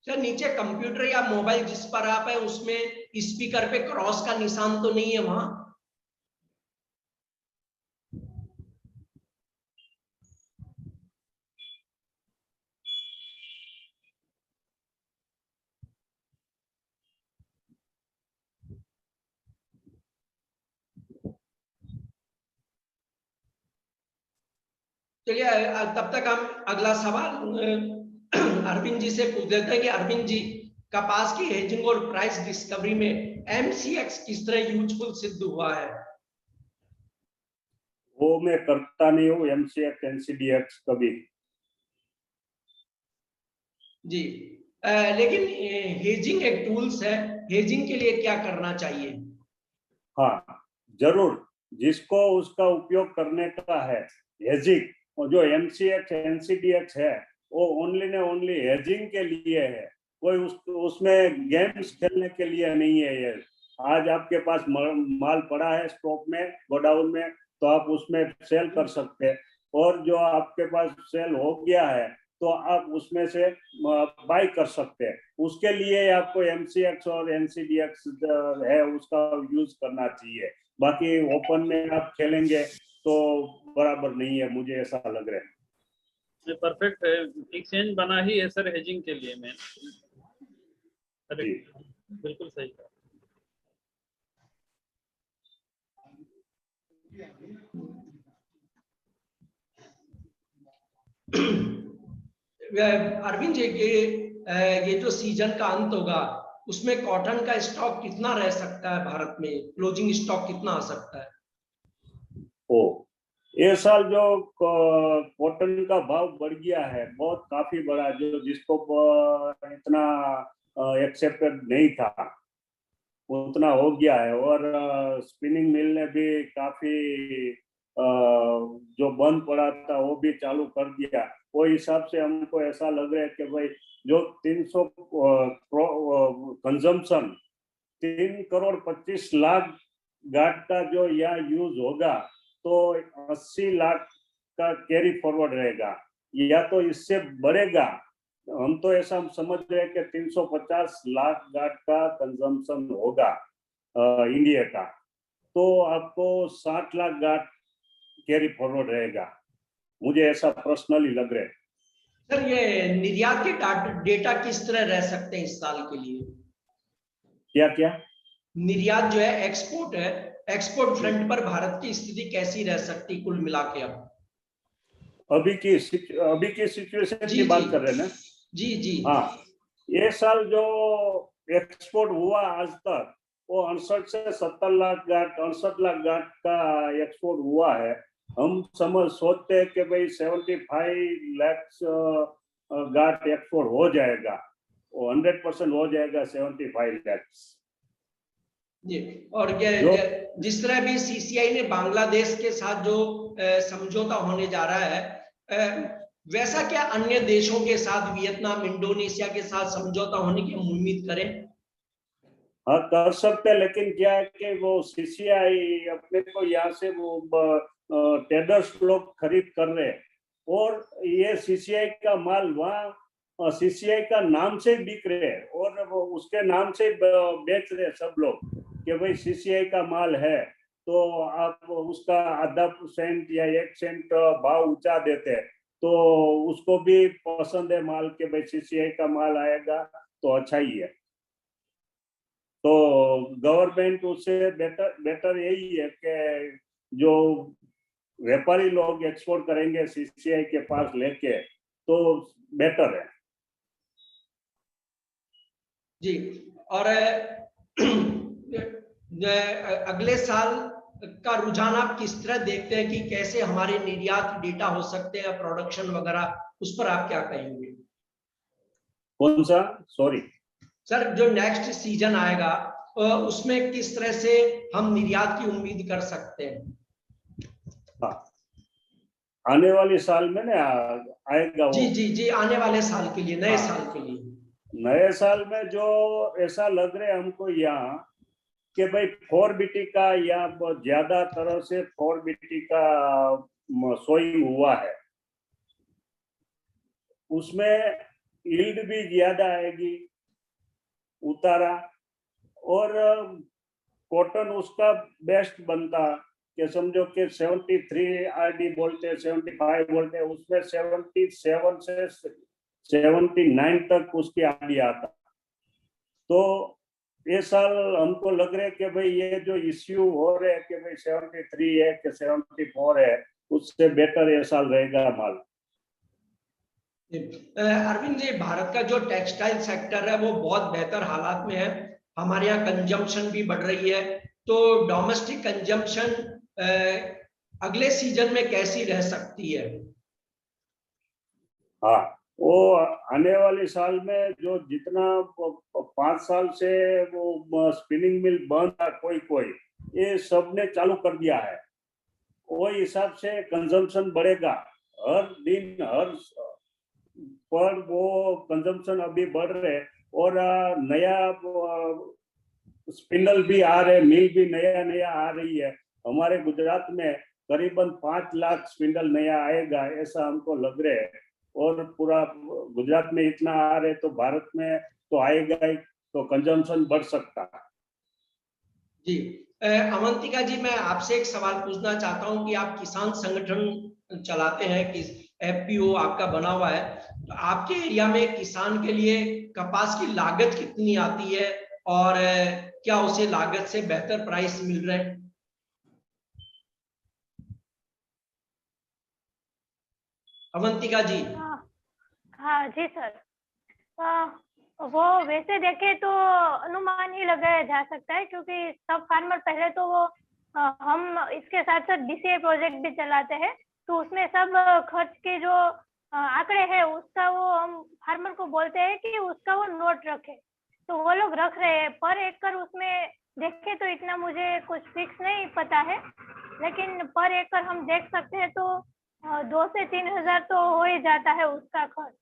सर, नीचे कंप्यूटर या मोबाइल जिस पर आप है उसमें स्पीकर पे क्रॉस का निशान तो नहीं है वहां? चलिए, तब तक हम अगला सवाल अरविंद जी से पूछ लेते हैं कि अरविंद जी, कपास की हेजिंग और प्राइस डिस्कवरी में एमसीएक्स किस तरह यूजफुल सिद्ध हुआ है?
वो मैं करता नहीं हूँ एमसीएक्स एनसीडीएक्स कभी।
जी, लेकिन हेजिंग एक टूल्स है, हेजिंग के लिए क्या करना चाहिए?
हाँ जरूर, जिसको उसका उपयोग करने का है हेजिंग, और जो एमसीएक्स एनसीडीएक्स है वो ओनली ने ओनली हेजिंग के लिए है, कोई उसमें गेम्स खेलने के लिए नहीं है। ये आज आपके पास माल पड़ा है स्टॉक में, गोडाउन में, तो आप उसमें सेल कर सकते हैं, और जो आपके पास सेल हो गया है तो आप उसमें से बाई कर सकते हैं। उसके लिए आपको एमसीएक्स और एनसीडीएक्स है उसका यूज करना चाहिए। बाकी ओपन में आप खेलेंगे तो बराबर नहीं है, मुझे ऐसा लग रहा है।
परफेक्ट है, एक्सचेंज बना ही है सर हेजिंग के लिए। मैं बिल्कुल सही कहा।
अरविंद जी, ये जो सीजन का अंत होगा उसमें कॉटन का स्टॉक कितना रह सकता है भारत में, क्लोजिंग स्टॉक कितना आ सकता है?
ओ, ये साल जो कॉटन का भाव बढ़ गया है, बहुत काफी बड़ा, जो जिसको इतना एक्सेप्टेड नहीं था उतना हो गया है। और स्पिनिंग मिल ने भी काफी जो बंद पड़ा था वो भी चालू कर दिया। वो हिसाब से हमको ऐसा लग रहा है कि भाई जो 300 कंजम्पशन 3,25,00,000 गाट का जो यहाँ यूज होगा तो 80 लाख का कैरी फॉरवर्ड रहेगा, या तो इससे बढ़ेगा। हम तो ऐसा समझ रहे हैं कि 350 लाख गाट का कंजम्पशन होगा इंडिया का, तो आपको 60 लाख गाट कैरी फॉरवर्ड रहेगा, मुझे ऐसा पर्सनली लग रहा है।
सर ये निर्यात के डेटा किस तरह रह सकते हैं इस साल के लिए?
क्या क्या
निर्यात जो है, एक्सपोर्ट है, एक्सपोर्ट फ्रंट पर भारत की स्थिति कैसी रह सकती कुल मिला के? अब
अभी की सिचुएशन की
जी
बात
जी
कर रहे हैं ना?
जी जी
हाँ, ये साल जो एक्सपोर्ट हुआ आज तक वो 68 से 70 लाख गाट, 68 लाख गाट का एक्सपोर्ट हुआ है। हम सोचते हैं कि भाई 75 लाख गाट एक्सपोर्ट हो जाएगा, वो 100% हो जाएगा 75 लाख।
जी। और जिस तरह भी सीसीआई ने बांग्लादेश के साथ जो समझौता होने जा रहा है, वैसा क्या अन्य देशों के साथ, वियतनाम, इंडोनेशिया के साथ समझौता होने की हम उम्मीद करें?
हाँ, कर सकते हैं, लेकिन क्या है कि वो सीसीआई अपने को यहाँ से वो ट्रेडर्स लोग खरीद कर रहे हैं, और ये सीसीआई का माल वहाँ सीसीआई का नाम से बिक रहे हैं, और वो उसके नाम से बेच रहे हैं सब लोग कि भाई सीसीआई का माल है, तो आप उसका आधा सेंट या 1 सेंट भाव ऊंचा देते हैं, तो उसको भी पसंद है माल के भाई सीसीआई का माल आएगा तो अच्छा ही है। तो गवर्नमेंट उससे बेटर यही है कि जो व्यापारी लोग एक्सपोर्ट करेंगे सीसीआई के पास लेके तो बेटर है।
जी। और अगले साल का रुझान आप किस तरह देखते हैं कि कैसे हमारे निर्यात डेटा हो सकते हैं, प्रोडक्शन वगैरह, उस पर आप क्या कहेंगे?
कौन सा? सॉरी
सर, जो नेक्स्ट सीजन आएगा उसमें किस तरह से हम निर्यात की उम्मीद कर सकते हैं?
हाँ, आने वाले साल में ना आएगा वो।
जी जी जी, आने वाले साल के लिए, नए
हाँ,
साल के लिए।
नए साल में जो ऐसा लग रहा है हमको यहाँ कि भाई 4BT का या ज्यादा तरह से 4BT का सोइंग हुआ है, उसमें यील्ड भी ज्यादा आएगी, उतारा, और कॉटन उसका बेस्ट बनता कि समझो कि 73 आरडी बोलते, 75 बोलते, उसमें 77 से 79 तक उसकी आरडी आता। तो ये साल हमको लग रहा है कि भाई ये जो इश्यू हो रहे हैं कि भाई 73 है कि 74 है, उससे बेटर ये साल रहेगा माल।
अरविंद जी, भारत का जो टेक्सटाइल सेक्टर है वो बहुत बेहतर हालात में है। हमारे यहाँ कंजम्पशन भी बढ़ रही है, तो डोमेस्टिक कंजम्पशन अगले सीजन में कैसी रह सकती है?
हाँ, वो आने वाले साल में जो जितना 5 साल से वो स्पिनिंग मिल बंद था, कोई ये सबने चालू कर दिया है, वो हिसाब से कंजम्पशन बढ़ेगा हर दिन, हर पर वो कंजम्पशन अभी बढ़ रहे, और नया स्पिंडल भी आ रहे, मिल भी नया आ रही है। हमारे गुजरात में करीबन 5 लाख स्पिंडल नया आएगा ऐसा हमको लग रहा है, और पूरा गुजरात में इतना आ रहे तो भारत में तो आएगा ही, तो कंजम्पशन बढ़ सकता है।
जी। अवंतिका जी, मैं आपसे एक सवाल पूछना चाहता हूं कि आप किसान संगठन चलाते हैं, कि एफपीओ आपका बना हुआ है, तो आपके एरिया में किसान के लिए कपास की लागत कितनी आती है, और क्या उसे लागत से बेहतर प्राइस मिल रहे हैं? अवंतिका जी।
हाँ जी सर। वो वैसे देखे तो अनुमान ही लगाया जा सकता है, क्योंकि सब फार्मर पहले तो वो हम इसके साथ साथ DCA प्रोजेक्ट भी चलाते हैं, तो उसमें सब खर्च के जो आंकड़े हैं उसका वो हम फार्मर को बोलते हैं कि उसका वो नोट रखे, तो वो लोग रख रहे हैं। पर एकड़ उसमें देखे तो इतना मुझे कुछ फिक्स नहीं पता है, लेकिन पर एकड़ हम देख सकते हैं तो 2 से 3 हजार तो हो ही जाता है उसका खर्च।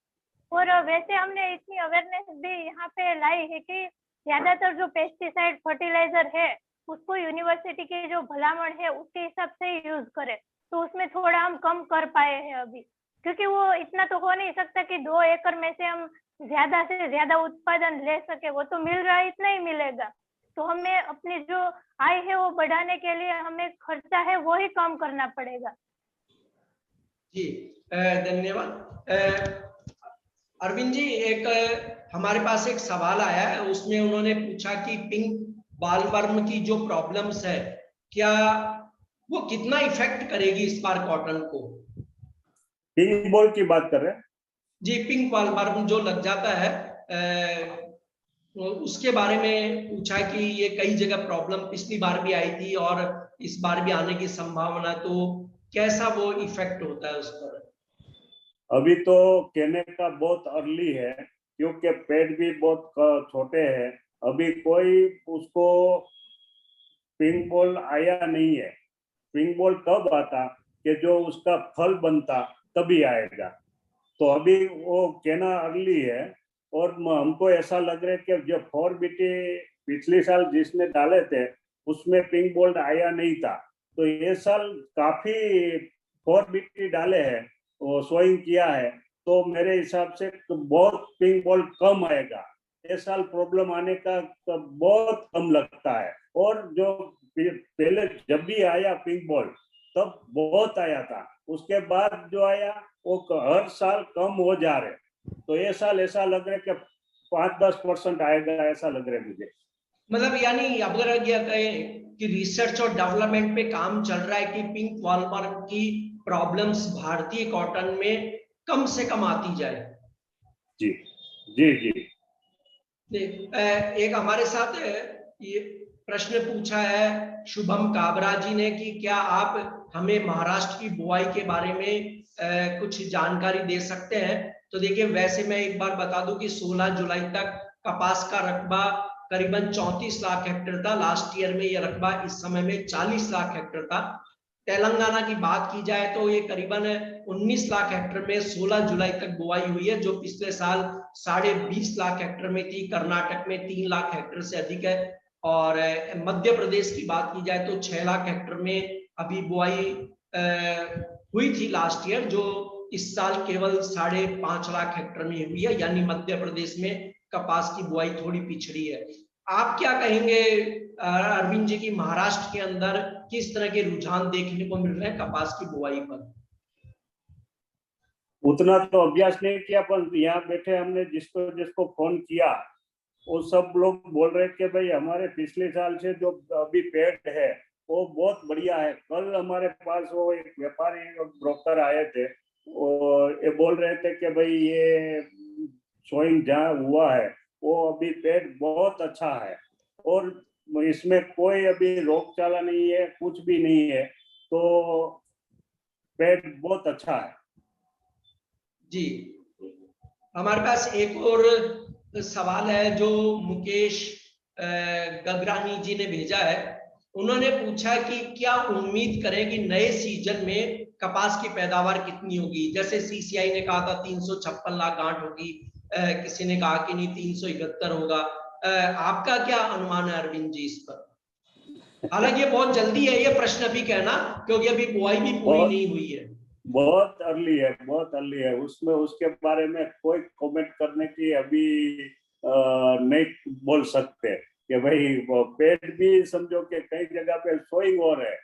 और वैसे हमने इतनी अवेयरनेस भी यहाँ पे लाई है कि ज्यादातर जो पेस्टिसाइड फर्टिलाइजर है उसको यूनिवर्सिटी की जो भलामण है उसके हिसाब से ही यूज करे, तो उसमें थोड़ा हम कम कर पाए हैं अभी, क्योंकि वो इतना तो हो नहीं सकता कि 2 एकड़ में से हम ज्यादा से ज्यादा उत्पादन ले सके, वो तो मिल रहा है इतना ही मिलेगा। तो हमें अपनी जो आय है वो बढ़ाने के लिए हमें खर्चा है वो ही कम करना पड़ेगा।
जी धन्यवाद। अरविंद जी, एक हमारे पास एक सवाल आया है, उसमें उन्होंने पूछा कि पिंक बालवर्म की जो प्रॉब्लम्स है, क्या वो कितना इफेक्ट करेगी इस बार कॉटन को?
पिंक बॉल की बात कर रहे हैं
जी, पिंक बालवर्म जो लग जाता है उसके बारे में पूछा कि ये कई जगह प्रॉब्लम पिछली बार भी आई थी और इस बार भी आने की संभावना, तो कैसा वो इफेक्ट होता है उस पर?
अभी तो कहने का बहुत अर्ली है, क्योंकि पेड़ भी बहुत छोटे हैं। अभी कोई उसको पिंक बॉल आया नहीं है। पिंक बॉल कब आता कि जो उसका फल बनता तभी आएगा, तो अभी वो कहना अर्ली है। और हमको ऐसा लग रहा है कि जो 4BT पिछले साल जिसने डाले थे उसमें पिंक बॉल आया नहीं था, तो ये साल काफी 4BT डाले हैं, वो सोइंग किया है, तो मेरे हिसाब से तो बहुत पिंक बॉल कम आएगा। इस साल प्रॉब्लम आने का तो बहुत कम लगता है। और जो पहले जब भी आया पिंक बॉल तब बहुत आया था, उसके बाद जो आया वो हर साल कम हो जा रहे, तो ये साल ऐसा लग रहा है कि 5-10% आएगा, ऐसा लग रहा है मुझे।
मतलब यानी अगर ये कहें कि रिसर्च और डेवलपमेंट पे काम चल रहा है कि पिंक बालवर्म की प्रॉब्लम्स भारतीय कॉटन में कम से कम आती जाए।
जी जी जी।
एक हमारे साथ ये प्रश्न पूछा है शुभम काबरा जी ने कि क्या आप हमें महाराष्ट्र की बुआई के बारे में कुछ जानकारी दे सकते हैं? तो देखिए, वैसे मैं एक बार बता दूं कि 16 जुलाई तक कपास का रकबा करीबन 34 लाख हेक्टेयर था। लास्ट ईयर में ये रकबा इस समय में 40 लाख हेक्टेयर था। तेलंगाना की बात की जाए तो ये करीबन 19 लाख हेक्टेयर में 16 जुलाई तक बुआई हुई है, जो पिछले साल 20.5 लाख हेक्टेयर में थी। कर्नाटक में 3 लाख हेक्टेयर से अधिक है। और मध्य प्रदेश की बात की जाए तो 6 लाख हेक्टेयर में अभी बुआई हुई थी लास्ट ईयर, जो इस साल केवल 5.5 लाख हेक्टेयर में हुई है। यानी मध्य प्रदेश में कपास की बुआई थोड़ी पिछड़ी है। आप क्या कहेंगे अरविंद जी की महाराष्ट्र के अंदर किस तरह के रुझान देखने को मिल रहे हैं कपास की बुआई पर?
उतना तो अभ्यास नहीं किया, पर यहाँ बैठे हमने जिसको जिसको फोन किया वो सब लोग बोल रहे कि भाई हमारे पिछले साल से जो अभी पेड़ है वो बहुत बढ़िया है। कल हमारे पास वो एक व्यापारी ब्रोकर आए थे, और ये बोल रहे थे कि भाई ये सोइंग जहाँ हुआ है वो अभी पेड़ बहुत अच्छा है, और इसमें कोई अभी रोगचाला नहीं है, कुछ भी नहीं है, तो पेड़ बहुत अच्छा है।
जी, हमारे पास एक और सवाल है जो मुकेश गगरानी जी ने भेजा है। उन्होंने पूछा कि क्या उम्मीद करें कि नए सीजन में कपास की पैदावार कितनी होगी? जैसे CCI ने कहा था 356 लाख गांठ होगी, किसी ने कहा कि नहीं 371 होगा। आपका क्या अनुमान है अरविंद जी इस पर? हालांकि ये बहुत जल्दी है ये प्रश्न अभी कहना, क्योंकि अभी बुआई भी पूरी नहीं हुई है।
बहुत अर्ली है, बहुत अर्ली है, उसमें उसके बारे में कोई कमेंट करने की अभी नहीं बोल सकते कि भाई पेड़ भी समझो कि कई जगह पे सोइंग हो रहा है,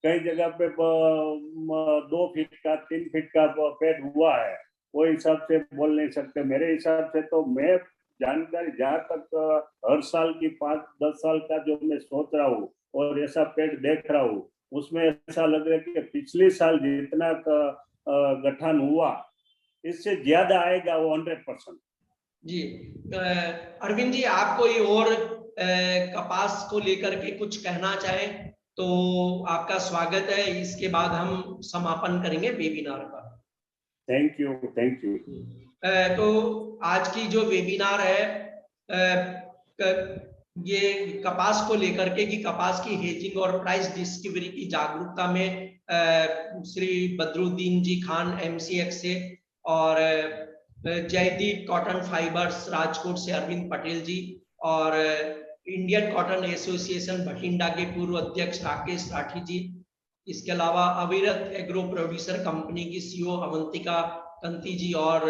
कई जगह पे 2 फीट का 3 फीट का पेड़ हुआ है, वो हिसाब से बोल नहीं सकते। मेरे हिसाब से तो मैं जानकारी जहाँ तक हर साल की 5-10 साल का जो मैं सोच रहा हूँ और ऐसा पेड़ देख रहा हूँ, उसमें ऐसा लग रहा है कि पिछले साल जितना गठन हुआ इससे ज्यादा आएगा वो 100%।
जी अरविंद जी, आप कोई और कपास को लेकर के कुछ कहना चाहें तो आपका स्वागत है। इसके बाद हम समापन करेंगे वेबिनार का।
Thank you, thank you.
तो आज की जो वेबिनार है ये कपास को लेकर के कि कपास की हेजिंग और प्राइस डिस्कवरी की जागरूकता में श्री बदरुद्दीन जी खान MCX से और जयदीप कॉटन फाइबर्स राजकोट से अरविंद पटेल जी और इंडियन कॉटन एसोसिएशन भटिंडा के पूर्व अध्यक्ष राकेश राठी जी, इसके अलावा अविरत एग्रो प्रोड्यूसर कंपनी की CEO अवंतिका कंती जी और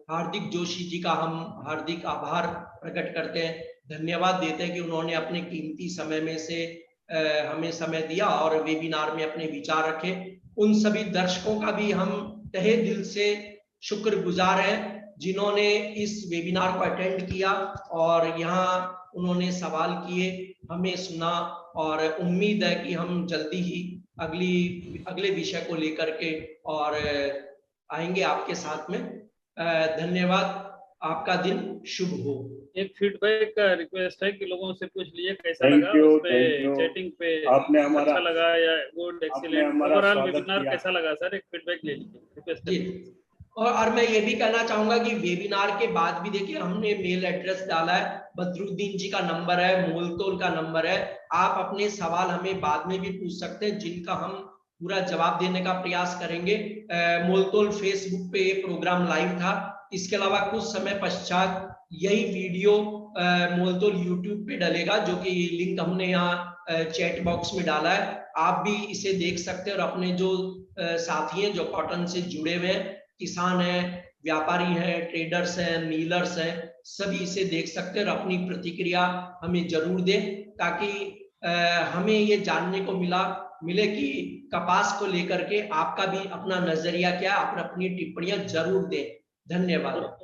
हार्दिक जोशी जी का हम हार्दिक आभार प्रकट करते हैं, धन्यवाद देते हैं कि उन्होंने अपने कीमती समय में से हमें समय दिया और वेबिनार में अपने विचार रखे। उन सभी दर्शकों का भी हम तहे दिल से शुक्रगुजार हैं जिन्होंने इस वेबिनार को अटेंड किया और यहाँ उन्होंने सवाल किए, हमें सुना और उम्मीद है कि हम जल्दी ही अगले विषय को लेकर के और आएंगे आपके साथ में। धन्यवाद, आपका दिन शुभ हो। एक
फीडबैक का रिक्वेस्ट है कि लोगों से पूछ लिए कैसा लगा, उस पे चैटिंग पे
आपने हमारा
अच्छा लगा या गुड, एक्सीलेंट, ओवरऑल वेबिनार कैसा लगा सर, एक फीडबैक ले लीजिए।
और मैं ये भी कहना चाहूंगा कि वेबिनार के बाद भी देखिए हमने मेल एड्रेस डाला है, बदरुद्दीन जी का नंबर है, मोलतोल का नंबर है, आप अपने सवाल हमें बाद में भी पूछ सकते हैं जिनका हम पूरा जवाब देने का प्रयास करेंगे। मोलतोल फेसबुक पे ये प्रोग्राम लाइव था, इसके अलावा कुछ समय पश्चात यही वीडियो मोलतोल यूट्यूब पे डलेगा, जो कि लिंक हमने यहाँ चैट बॉक्स में डाला है, आप भी इसे देख सकते हैं और अपने जो साथी हैं जो कॉटन से जुड़े हुए हैं, किसान हैं, व्यापारी हैं, ट्रेडर्स हैं, मीलर्स हैं, सभी इसे देख सकते हैं और अपनी प्रतिक्रिया हमें जरूर दें ताकि हमें ये जानने को मिले कि कपास को लेकर के आपका भी अपना नजरिया क्या है, आप अपनी टिप्पणियां जरूर दें। धन्यवाद।